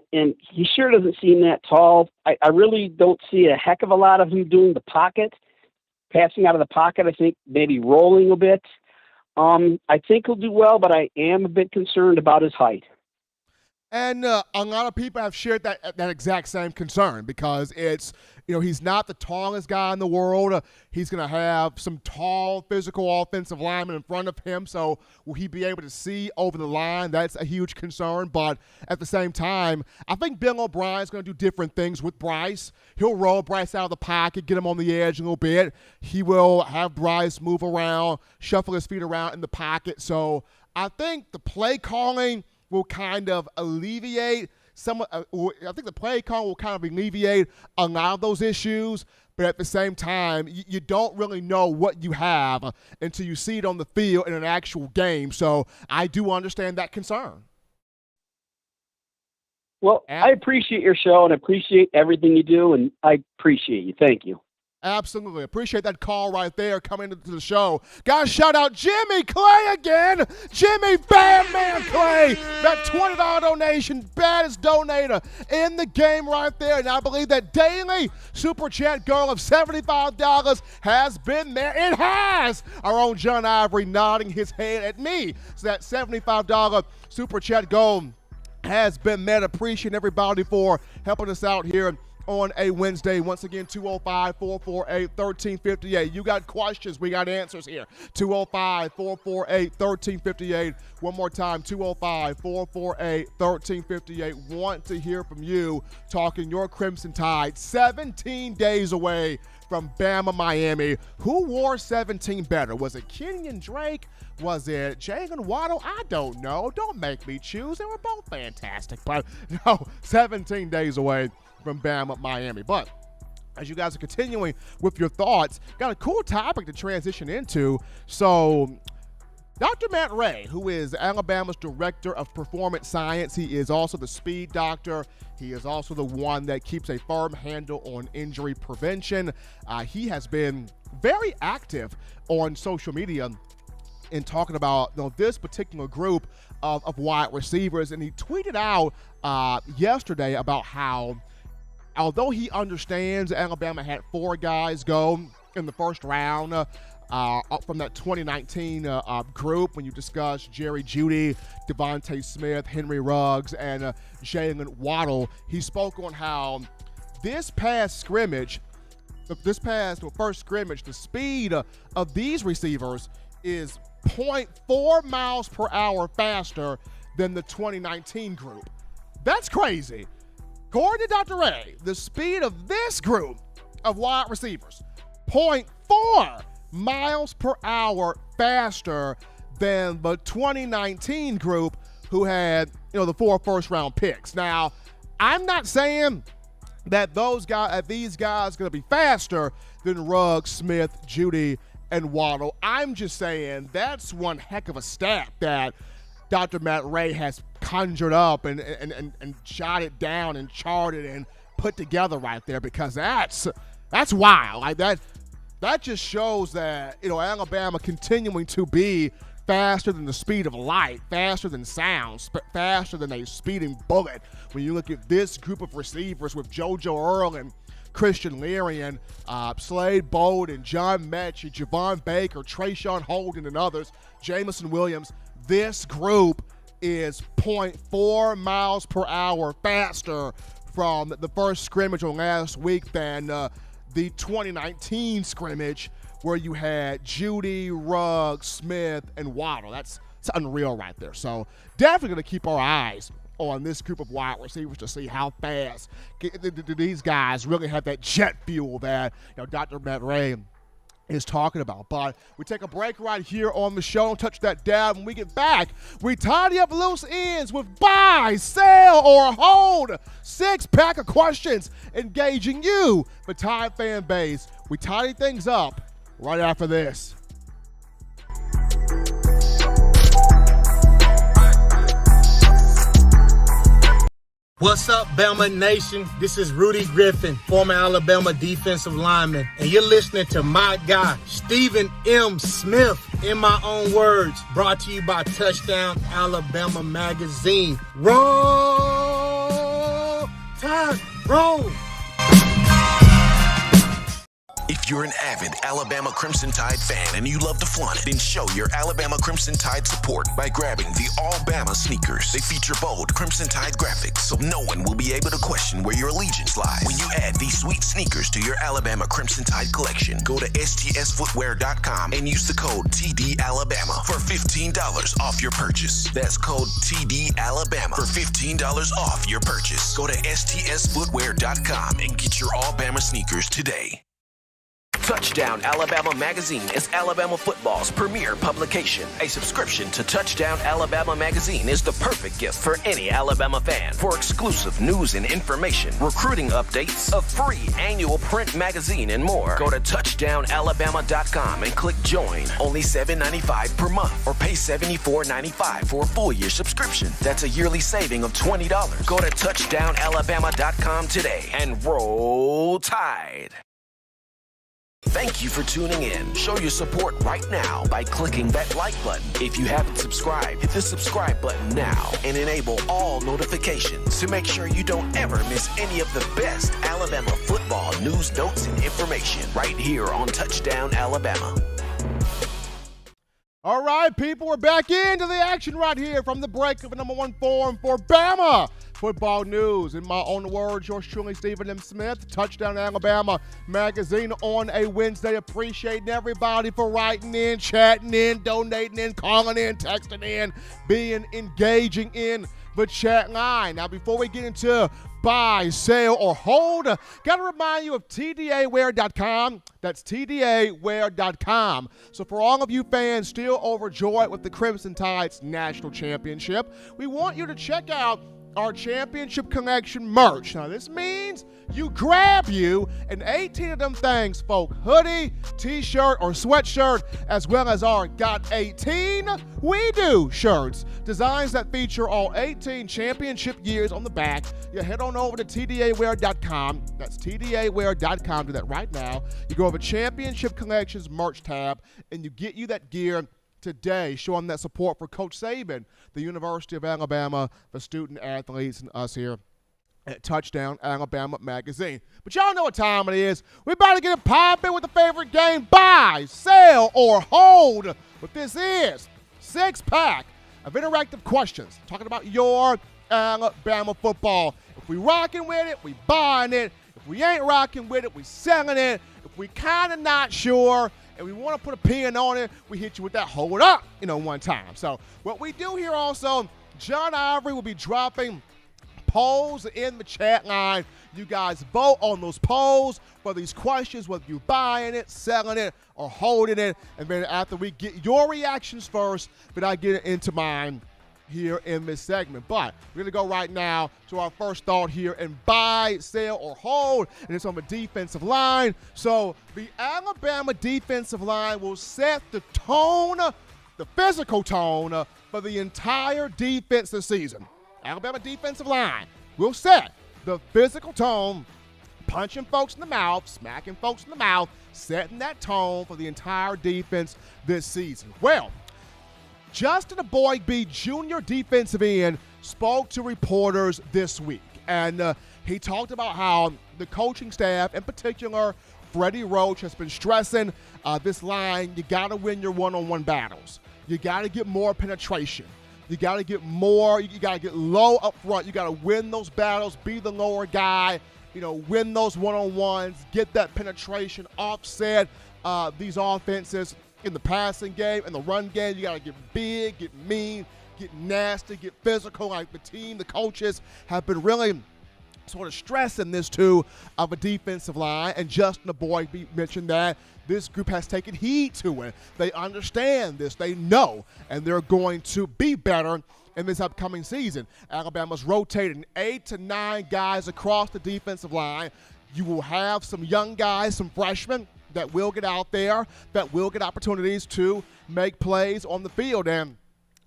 he sure doesn't seem that tall. I really don't see a heck of a lot of him doing the pocket, passing out of the pocket. I think maybe rolling a bit. I think he'll do well, but I am a bit concerned about his height. And a lot of people have shared that exact same concern because it's, he's not the tallest guy in the world. He's going to have some tall physical offensive linemen in front of him. So will he be able to see over the line? That's a huge concern. But at the same time, I think Bill O'Brien's going to do different things with Bryce. He'll roll Bryce out of the pocket, get him on the edge a little bit. He will have Bryce move around, shuffle his feet around in the pocket. So I think the play calling will kind of alleviate I think the play call will kind of alleviate a lot of those issues, but at the same time, you don't really know what you have until you see it on the field in an actual game. So I do understand that concern. Well, I appreciate your show and appreciate everything you do, and I appreciate you. Thank you. Absolutely. Appreciate that call right there coming into the show. Guys, shout out Jimmy Clay again. Jimmy Bad Man Clay. That $20 donation, baddest donator in the game right there. And I believe that daily super chat goal of $75 has been there. It has. Our own John Ivory nodding his head at me. So that $75 super chat goal has been met. Appreciate everybody for helping us out here on a Wednesday. Once again, 205-448-1358. You got questions, we got answers here. 205-448-1358. One more time, 205-448-1358. Want to hear from you talking your Crimson Tide. 17 days away from Bama, Miami. Who wore 17 better? Was it Kenyon Drake? Was it Jalen Waddle? I don't know. Don't make me choose. They were both fantastic. But no, 17 days away from Bama, Miami. But as you guys are continuing with your thoughts, got a cool topic to transition into. So Dr. Matt Ray, who is Alabama's Director of Performance Science, he is also the speed doctor. He is also the one that keeps a firm handle on injury prevention. He has been very active on social media in talking about this particular group of wide receivers. And he tweeted out yesterday about how, although he understands Alabama had 4 guys go in the first round from that 2019 group, when you discuss Jerry Jeudy, Devontae Smith, Henry Ruggs, and Jalen Waddle, he spoke on how this past scrimmage, first scrimmage, the speed of these receivers is 0.4 miles per hour faster than the 2019 group. That's crazy. According to Dr. Ray, the speed of this group of wide receivers, 0.4 miles per hour faster than the 2019 group who had, the 4 first-round picks. Now, I'm not saying that these guys are going to be faster than Ruggs, Smith, Jeudy, and Waddle. I'm just saying that's one heck of a stat that Dr. Matt Ray has conjured up and jotted down and charted and put together right there, because that's wild. Like that just shows that Alabama continuing to be faster than the speed of light, faster than sound, faster than a speeding bullet. When you look at this group of receivers with JoJo Earl and Christian Leary and Slade Bolden, John Mechie, Javon Baker, Trayshawn Holden, and others, Jamison Williams, this group is 0.4 miles per hour faster from the first scrimmage on last week than the 2019 scrimmage where you had Jeudy, Ruggs, Smith, and Waddle. That's unreal right there. So definitely going to keep our eyes on this group of wide receivers to see how fast do these guys really have that jet fuel that Dr. Matt Ray is talking about. But we take a break right here on the show. Don't touch that dial. When we get back, we tidy up loose ends with buy, sell, or hold. 6-pack of questions engaging you, the Tide fan base. We tidy things up right after this. What's up, Bama Nation? This is Rudy Griffin, former Alabama defensive lineman, and you're listening to my guy, Stephen M. Smith, in my own words, brought to you by Touchdown Alabama Magazine. Roll Tide, roll! If you're an avid Alabama Crimson Tide fan and you love to flaunt it, then show your Alabama Crimson Tide support by grabbing the All-Bama sneakers. They feature bold Crimson Tide graphics, so no one will be able to question where your allegiance lies. When you add these sweet sneakers to your Alabama Crimson Tide collection, go to STSFootwear.com and use the code TDAlabama for $15 off your purchase. That's code TDAlabama for $15 off your purchase. Go to STSFootwear.com and get your All-Bama sneakers today. Touchdown Alabama Magazine is Alabama football's premier publication. A subscription to Touchdown Alabama Magazine is the perfect gift for any Alabama fan. For exclusive news and information, recruiting updates, a free annual print magazine, and more, go to touchdownalabama.com and click join. Only $7.95 per month, or pay $74.95 for a full year subscription. That's a yearly saving of $20. Go to touchdownalabama.com today and roll Tide. Thank you for tuning in. Show your support right now by clicking that like button. If you haven't subscribed, hit the subscribe button now and enable all notifications to make sure you don't ever miss any of the best Alabama football news, notes, and information right here on Touchdown Alabama. All right, people, we're back into the action right here from the break of the #1 forum for Bama football news. In my own words, yours truly, Stephen M. Smith, Touchdown Alabama Magazine on a Wednesday. Appreciating everybody for writing in, chatting in, donating in, calling in, texting in, engaging in the chat line. Now, before we get into buy, sell, or hold, got to remind you of TDAwear.com. That's TDAwear.com. So for all of you fans still overjoyed with the Crimson Tide's national championship, we want you to check out our championship collection merch. Now, this means you grab you an 18 of them things, folk. Hoodie, t-shirt, or sweatshirt, as well as our Got 18 We Do shirts. Designs that feature all 18 championship years on the back. You head on over to TDAwear.com. That's TDAwear.com. Do that right now. You go over Championship Collections merch tab, and you get you that gear today, showing that support for Coach Saban, the University of Alabama, the student athletes, and us here at Touchdown Alabama Magazine. But y'all know what time it is. We're about to get it popping with the favorite game, buy, sell, or hold. But this is 6-pack of interactive questions talking about your Alabama football. If we rocking with it, we buying it. If we ain't rocking with it, we selling it. If we kind of not sure and we want to put a pin on it, we hit you with that hold up, one time. So what we do here also, John Ivory will be dropping polls in the chat line. You guys vote on those polls for these questions, whether you're buying it, selling it, or holding it. And then after we get your reactions first, then I get into mine here in this segment. But we're going to go right now to our first thought here in buy, sell, or hold, and it's on the defensive line. So the Alabama defensive line will set the tone, the physical tone, for the entire defense this season. Alabama defensive line will set the physical tone, punching folks in the mouth, smacking folks in the mouth, setting that tone for the entire defense this season. Well, Justin Aboigbe, Jr. defensive end, spoke to reporters this week, and he talked about how the coaching staff, in particular Freddie Roach, has been stressing this line. You got to win your one-on-one battles. You got to get more penetration. You got to get more. You got to get low up front. You got to win those battles, be the lower guy, win those one-on-ones, get that penetration, offset these offenses. In the passing game and the run game, you got to get big, get mean, get nasty, get physical. Like the team, the coaches have been really sort of stressing this too of a defensive line. And Justin Aboigbe mentioned that this group has taken heed to it. They understand this. They know, and they're going to be better in this upcoming season. Alabama's rotating 8 to 9 guys across the defensive line. You will have some young guys, some freshmen, that will get out there, that will get opportunities to make plays on the field. And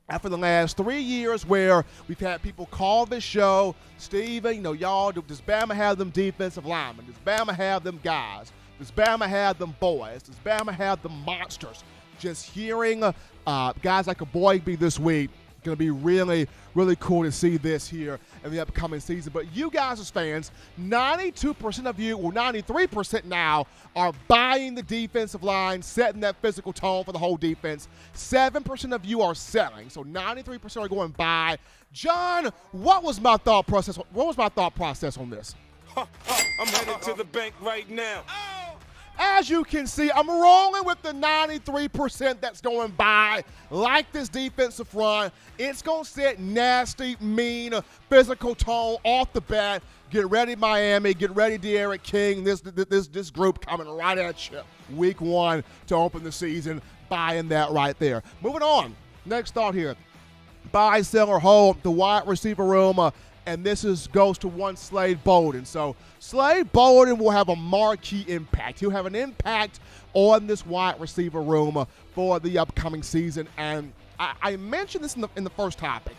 after the last 3 years where we've had people call this show, Steven, y'all, does Bama have them defensive linemen? Does Bama have them guys? Does Bama have them boys? Does Bama have them monsters? Just hearing guys like Aboigbe this week, going to be really, really cool to see this here in the upcoming season. But you guys as fans, 92% of you, or 93% now, are buying the defensive line, setting that physical tone for the whole defense. 7% of you are selling. So 93% are going buy. John, what was my thought process? What was my thought process on this? I'm headed to the bank right now. As you can see, I'm rolling with the 93% that's going by. Like this defensive front, it's going to set nasty, mean, physical tone off the bat. Get ready, Miami. Get ready, De'Aaron King. This group coming right at you week 1 to open the season. Buying that right there. Moving on. Next thought here. Buy, sell, or hold the wide receiver room. And this goes to one Slade Bolden. So Slade Bolden will have a marquee impact. He'll have an impact on this wide receiver room for the upcoming season. And I mentioned this in the first topic.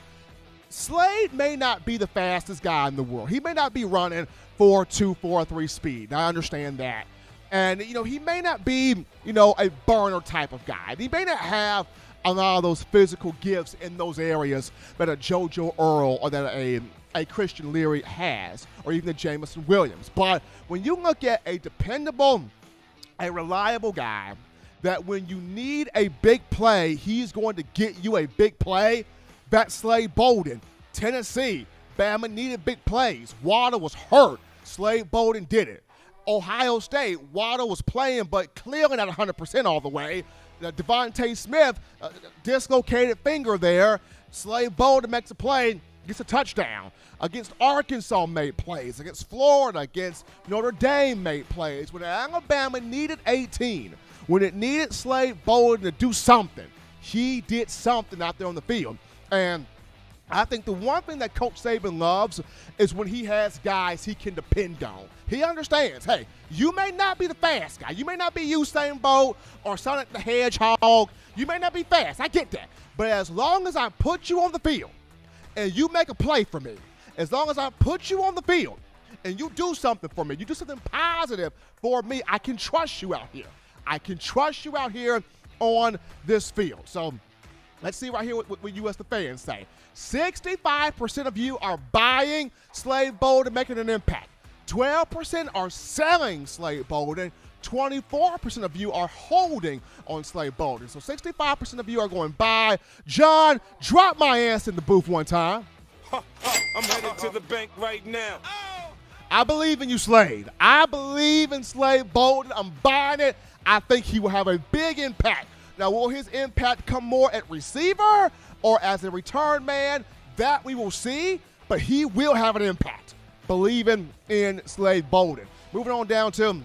Slade may not be the fastest guy in the world. He may not be running 4.2, 4.3 speed. I understand that. And, he may not be, a burner type of guy. He may not have a lot of those physical gifts in those areas that a JoJo Earl or that a Christian Leary has, or even a Jamison Williams. But when you look at a dependable, a reliable guy, that when you need a big play, he's going to get you a big play, that's Slade Bolden. Tennessee, Bama needed big plays. Waddle was hurt. Slade Bolden did it. Ohio State, Waddle was playing, but clearly not 100% all the way. Devontae Smith, dislocated finger there. Slade Bolden makes a play, gets a touchdown. Against Arkansas made plays. Against Florida, against Notre Dame made plays. When Alabama needed 18, when it needed Slade Bolden to do something, he did something out there on the field. And I think the one thing that Coach Saban loves is when he has guys he can depend on. He understands, hey, you may not be the fast guy. You may not be Usain Bolt or Sonic the Hedgehog. You may not be fast. I get that. But as long as I put you on the field and you make a play for me, as long as I put you on the field and you do something for me, you do something positive for me, I can trust you out here. I can trust you out here on this field. So let's see right here what you as the fans say. 65% of you are buying Slade Bolden, making an impact. 12% are selling Slade Bolden. 24% of you are holding on Slade Bolden. So 65% of you are going buy. John, drop my ass in the booth one time. I'm headed to the bank right now. I believe in you, Slade. I believe in Slade Bolden. I'm buying it. I think he will have a big impact. Now, will his impact come more at receiver or as a return man? That we will see, but he will have an impact. Believing in Slade Bolden. Moving on down to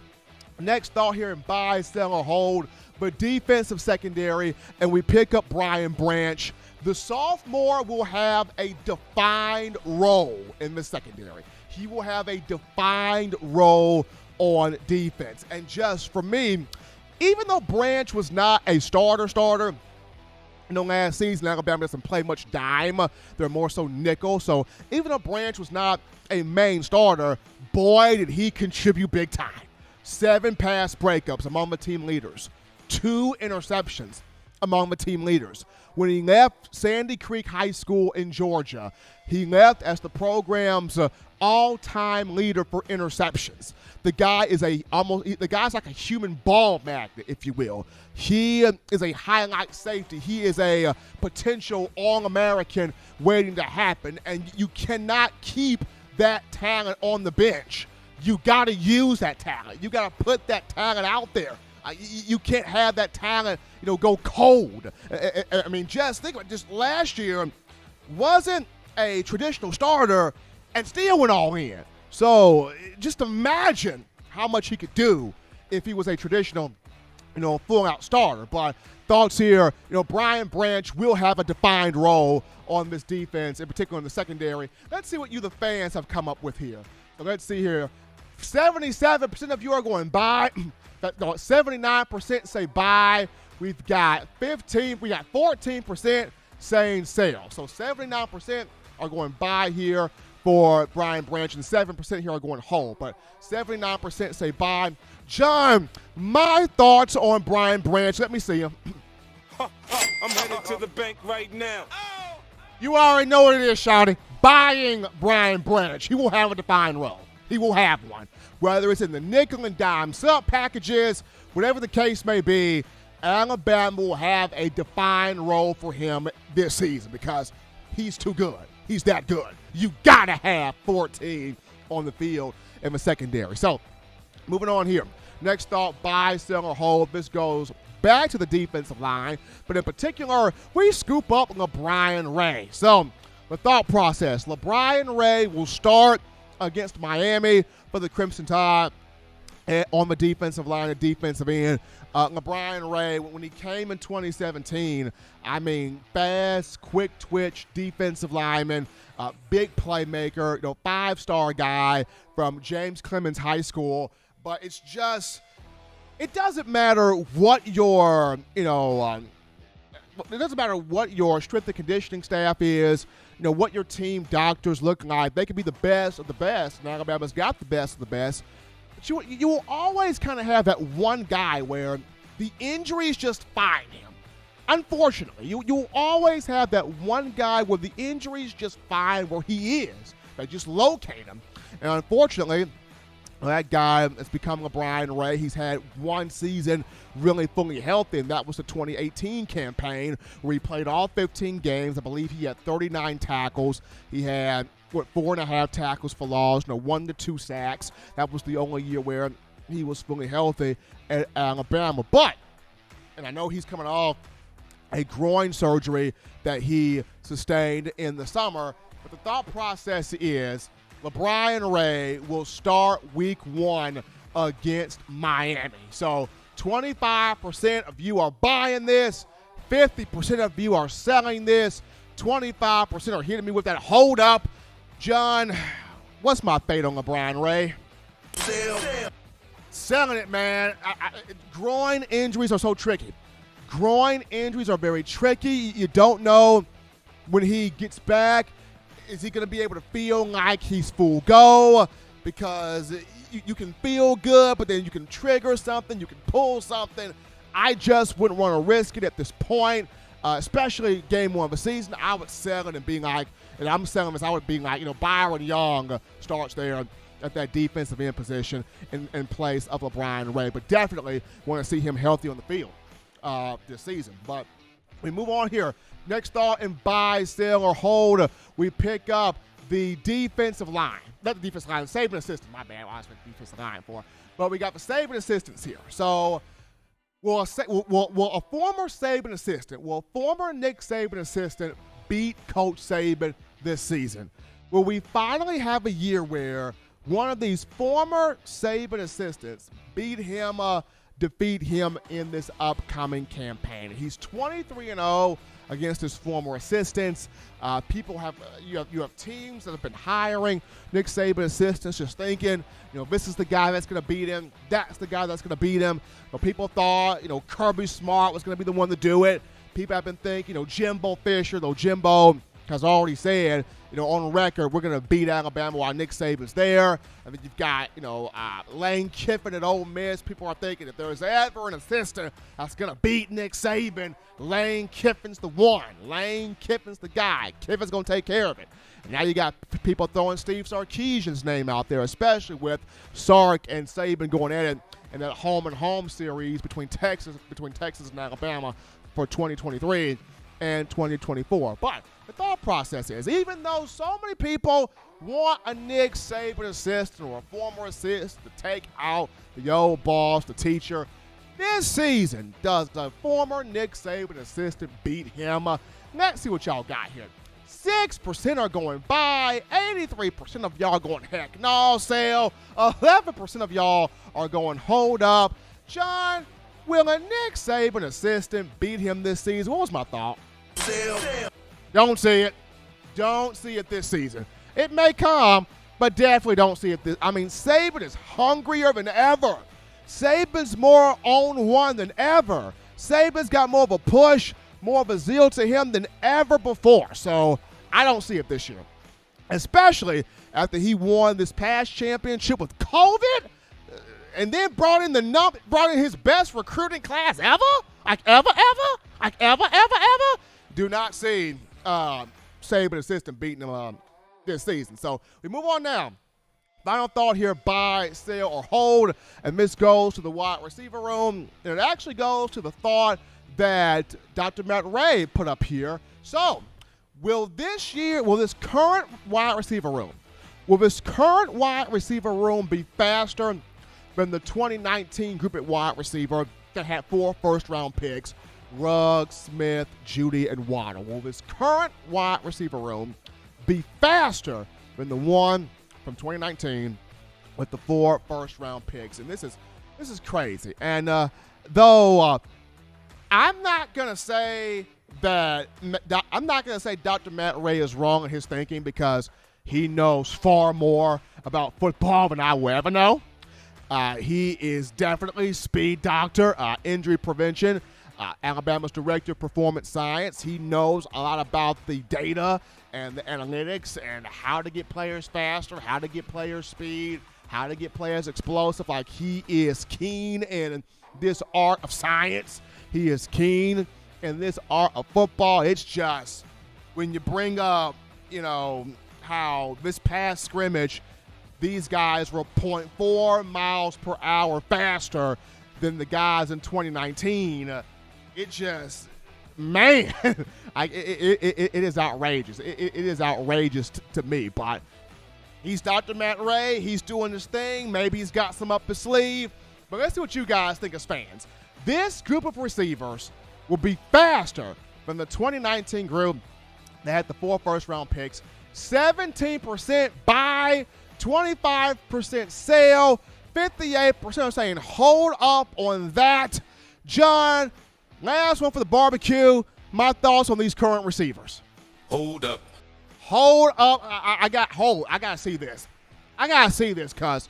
next thought here in buy, sell, or hold, but defensive secondary, and we pick up Brian Branch. The sophomore will have a defined role in the secondary. He will have a defined role on defense. And just for me, even though Branch was not a starter, last season, Alabama doesn't play much dime. They're more so nickel. So even though Branch was not a main starter, boy, did he contribute big time. 7 pass breakups among the team leaders. 2 interceptions among the team leaders. When he left Sandy Creek High School in Georgia, he left as the program's all-time leader for interceptions. The guy's like a human ball magnet, if you will. He is a highlight safety. He is a potential All-American waiting to happen, and you cannot keep that talent on the bench. You got to use that talent. You got to put that talent out there. You can't have that talent, go cold. I mean, just think about it. Just last year wasn't a traditional starter and still went all in. So just imagine how much he could do if he was a traditional, full-out starter. But thoughts here, Brian Branch will have a defined role on this defense, in particular in the secondary. Let's see what you, the fans, have come up with here. So let's see here. 77% of you are going buy. 79% say buy. We've got 14% saying sell. So 79% are going buy here for Brian Branch, and 7% here are going hold. But 79% say buy. John, my thoughts on Brian Branch. Let me see him. I'm headed to the bank right now. You already know what it is, Shawty. Buying Brian Branch. He will have a defined role. He will have one. Whether it's in the nickel and dime sub packages, whatever the case may be, Alabama will have a defined role for him this season because he's too good. He's that good. You got to have 14 on the field in the secondary. So, moving on here. Next thought, buy, sell, or hold. This goes back to the defensive line, but in particular, we scoop up LeBron Ray. So the thought process, LeBron Ray will start against Miami for the Crimson Tide on the defensive line, the defensive end. LeBron Ray, when he came in 2017, I mean, fast, quick twitch defensive lineman, big playmaker, 5-star guy from James Clemens High School. But it's just, it doesn't matter what your, it doesn't matter what your strength and conditioning staff is, what your team doctors look like. They could be the best of the best, and Alabama's got the best of the best. But you will always kind of have that one guy where the injuries just find him. Unfortunately, you'll always have that one guy where the injuries just find where he is. They just locate him. And unfortunately, that guy has become LeBron Ray. He's had one season really fully healthy, and that was the 2018 campaign where he played all 15 games. I believe he had 39 tackles. He had 4.5 tackles for loss, 1 to 2 sacks. That was the only year where he was fully healthy at Alabama. But, and I know he's coming off a groin surgery that he sustained in the summer, but the thought process is LeBron Ray will start week 1 against Miami. So 25% of you are buying this, 50% of you are selling this, 25% are hitting me with that hold up. John, what's my fate on LeBron Ray? Selling it, man. Groin injuries are so tricky. Groin injuries are very tricky. You don't know when he gets back, is he going to be able to feel like he's full go? Because you can feel good, but then you can trigger something, you can pull something. I just wouldn't want to risk it at this point, especially game 1 of the season. I would sell it and be like, and I'm selling this, I would be like, Byron Young starts there at that defensive end position in place of LeBron Ray. But definitely want to see him healthy on the field this season. But we move on here. Next thought in buy, sell, or hold, we pick up the defensive line. Not the defensive line, the saving assistant. My bad, I was with defensive line for. But we got the saving assistants here. So will a former Saban assistant, will a former Nick Saban assistant beat Coach Saban this season? Will we finally have a year where one of these former Saban assistants defeat him in this upcoming campaign? He's 23-0 against his former assistants. You have teams that have been hiring Nick Saban assistants, just thinking, this is the guy that's going to beat him. That's the guy that's going to beat him. People thought, Kirby Smart was going to be the one to do it. People have been thinking, Jimbo Fisher, though Jimbo has already said, on record, we're going to beat Alabama while Nick Saban's there. And then you've got, Lane Kiffin at Ole Miss. People are thinking if there's ever an assistant that's going to beat Nick Saban, Lane Kiffin's the one. Lane Kiffin's the guy. Kiffin's going to take care of it. And now you got people throwing Steve Sarkisian's name out there, especially with Sark and Saban going at it in that home-and-home series between Texas and Alabama for 2023 and 2024. But the thought process is, even though so many people want a Nick Saban assistant or a former assistant to take out the old boss, the teacher, this season, does the former Nick Saban assistant beat him? Let's see what y'all got here. 6% are going buy, 83% of y'all going heck no, sell, 11% of y'all are going hold up. John, will a Nick Saban assistant beat him this season? What was my thought? Don't see it. Don't see it this season. It may come, but definitely don't see it this. I mean, Saban is hungrier than ever. Saban's more on one than ever. Saban's got more of a push, more of a zeal to him than ever before. So I don't see it this year, especially after he won this past championship with COVID, and then brought in his best recruiting class ever. Ever. Do not see Saban assistant beating him this season. So we move on now. Final thought here, buy, sell, or hold. And this goes to the wide receiver room. And it actually goes to the thought that Dr. Matt Ray put up here. So will this current wide receiver room be faster than the 2019 group at wide receiver that had 4 first-round picks, Ruggs, Smith, Judy, and Waddle. Will this current wide receiver room be faster than the one from 2019 with the 4 first-round picks? And this is crazy. And though I'm not gonna say Dr. Matt Ray is wrong in his thinking, because he knows far more about football than I will ever know. He is definitely speed doctor, injury prevention, Alabama's director of performance science. He knows a lot about the data and the analytics and how to get players faster, how to get players speed, how to get players explosive. Like, he is keen in this art of science. He is keen in this art of football. It's just, when you bring up, how this past scrimmage, these guys were 0.4 miles per hour faster than the guys in 2019. It just, man, it is outrageous. It is outrageous to me. But he's Dr. Matt Ray. He's doing his thing. Maybe he's got some up his sleeve. But let's see what you guys think as fans. This group of receivers will be faster than the 2019 group that had the 4 first-round picks. 17% buy, 25% sell, 58% are saying hold up on that. John, last one for the barbecue. My thoughts on these current receivers. Hold up. Hold up. I got to see this. Because,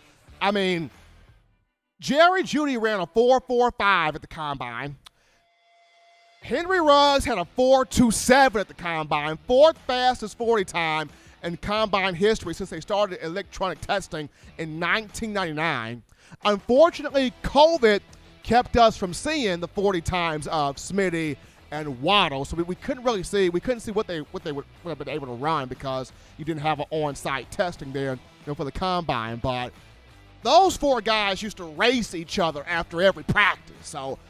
Jerry Jeudy ran a 4.45 at the combine. Henry Ruggs had a 4.27 at the combine, 4th fastest 40 time in combine history since they started electronic testing in 1999. Unfortunately, COVID kept us from seeing the 40 times of Smitty and Waddle, so we couldn't really see. We couldn't see what they would have been able to run, because you didn't have an on-site testing there for the combine. But those 4 guys used to race each other after every practice. So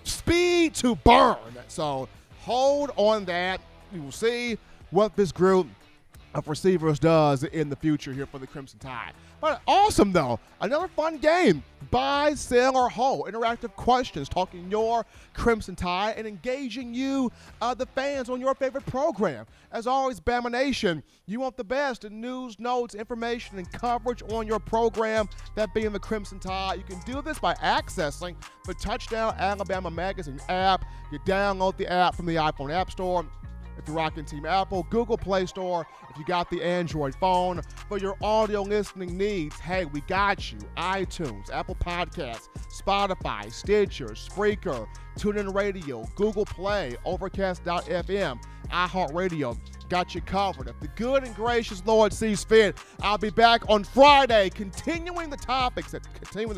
speed to burn. So hold on that. We will see what this group of receivers does in the future here for the Crimson Tide. But awesome, though. Another fun game. Buy, sell, or hold. Interactive questions, talking your Crimson Tide and engaging you, the fans, on your favorite program. As always, Bama Nation, you want the best in news, notes, information, and coverage on your program, that being the Crimson Tide. You can do this by accessing the Touchdown Alabama Magazine app. You download the app from the iPhone App Store. If you're rocking Team Apple, Google Play Store. If you got the Android phone, for your audio listening needs, hey, we got you. iTunes, Apple Podcasts, Spotify, Stitcher, Spreaker, TuneIn Radio, Google Play, Overcast.fm, iHeartRadio. Got you covered. If the good and gracious Lord sees fit, I'll be back on Friday, continuing the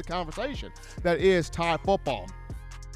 conversation that is Tide football.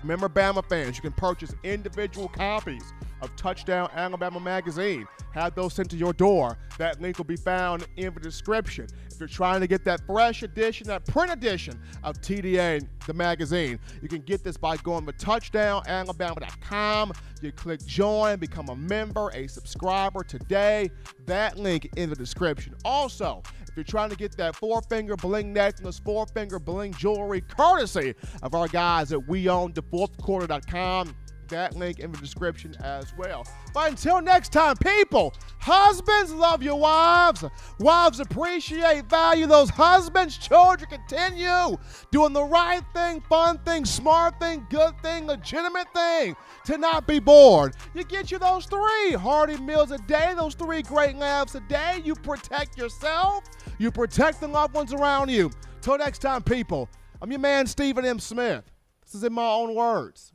Remember, Bama fans, you can purchase individual copies of Touchdown Alabama Magazine. Have those sent to your door. That link will be found in the description. If you're trying to get that fresh edition, that print edition of TDA, the magazine, you can get this by going to touchdownalabama.com. You click join, become a member, a subscriber today. That link in the description. Also, if you're trying to get that 4-finger bling necklace, 4-finger bling jewelry, courtesy of our guys at WeOwnTheFourthQuarter.com, that link in the description as well. But until next time, people, husbands, love your wives. Wives, appreciate, value those husbands. Children, continue doing the right thing, fun thing, smart thing, good thing, legitimate thing, to not be bored. You get you those 3 hearty meals a day, those 3 great laughs a day. You protect yourself. You protect the loved ones around you. Till next time, people, I'm your man, Stephen M. Smith. This is In My Own Words.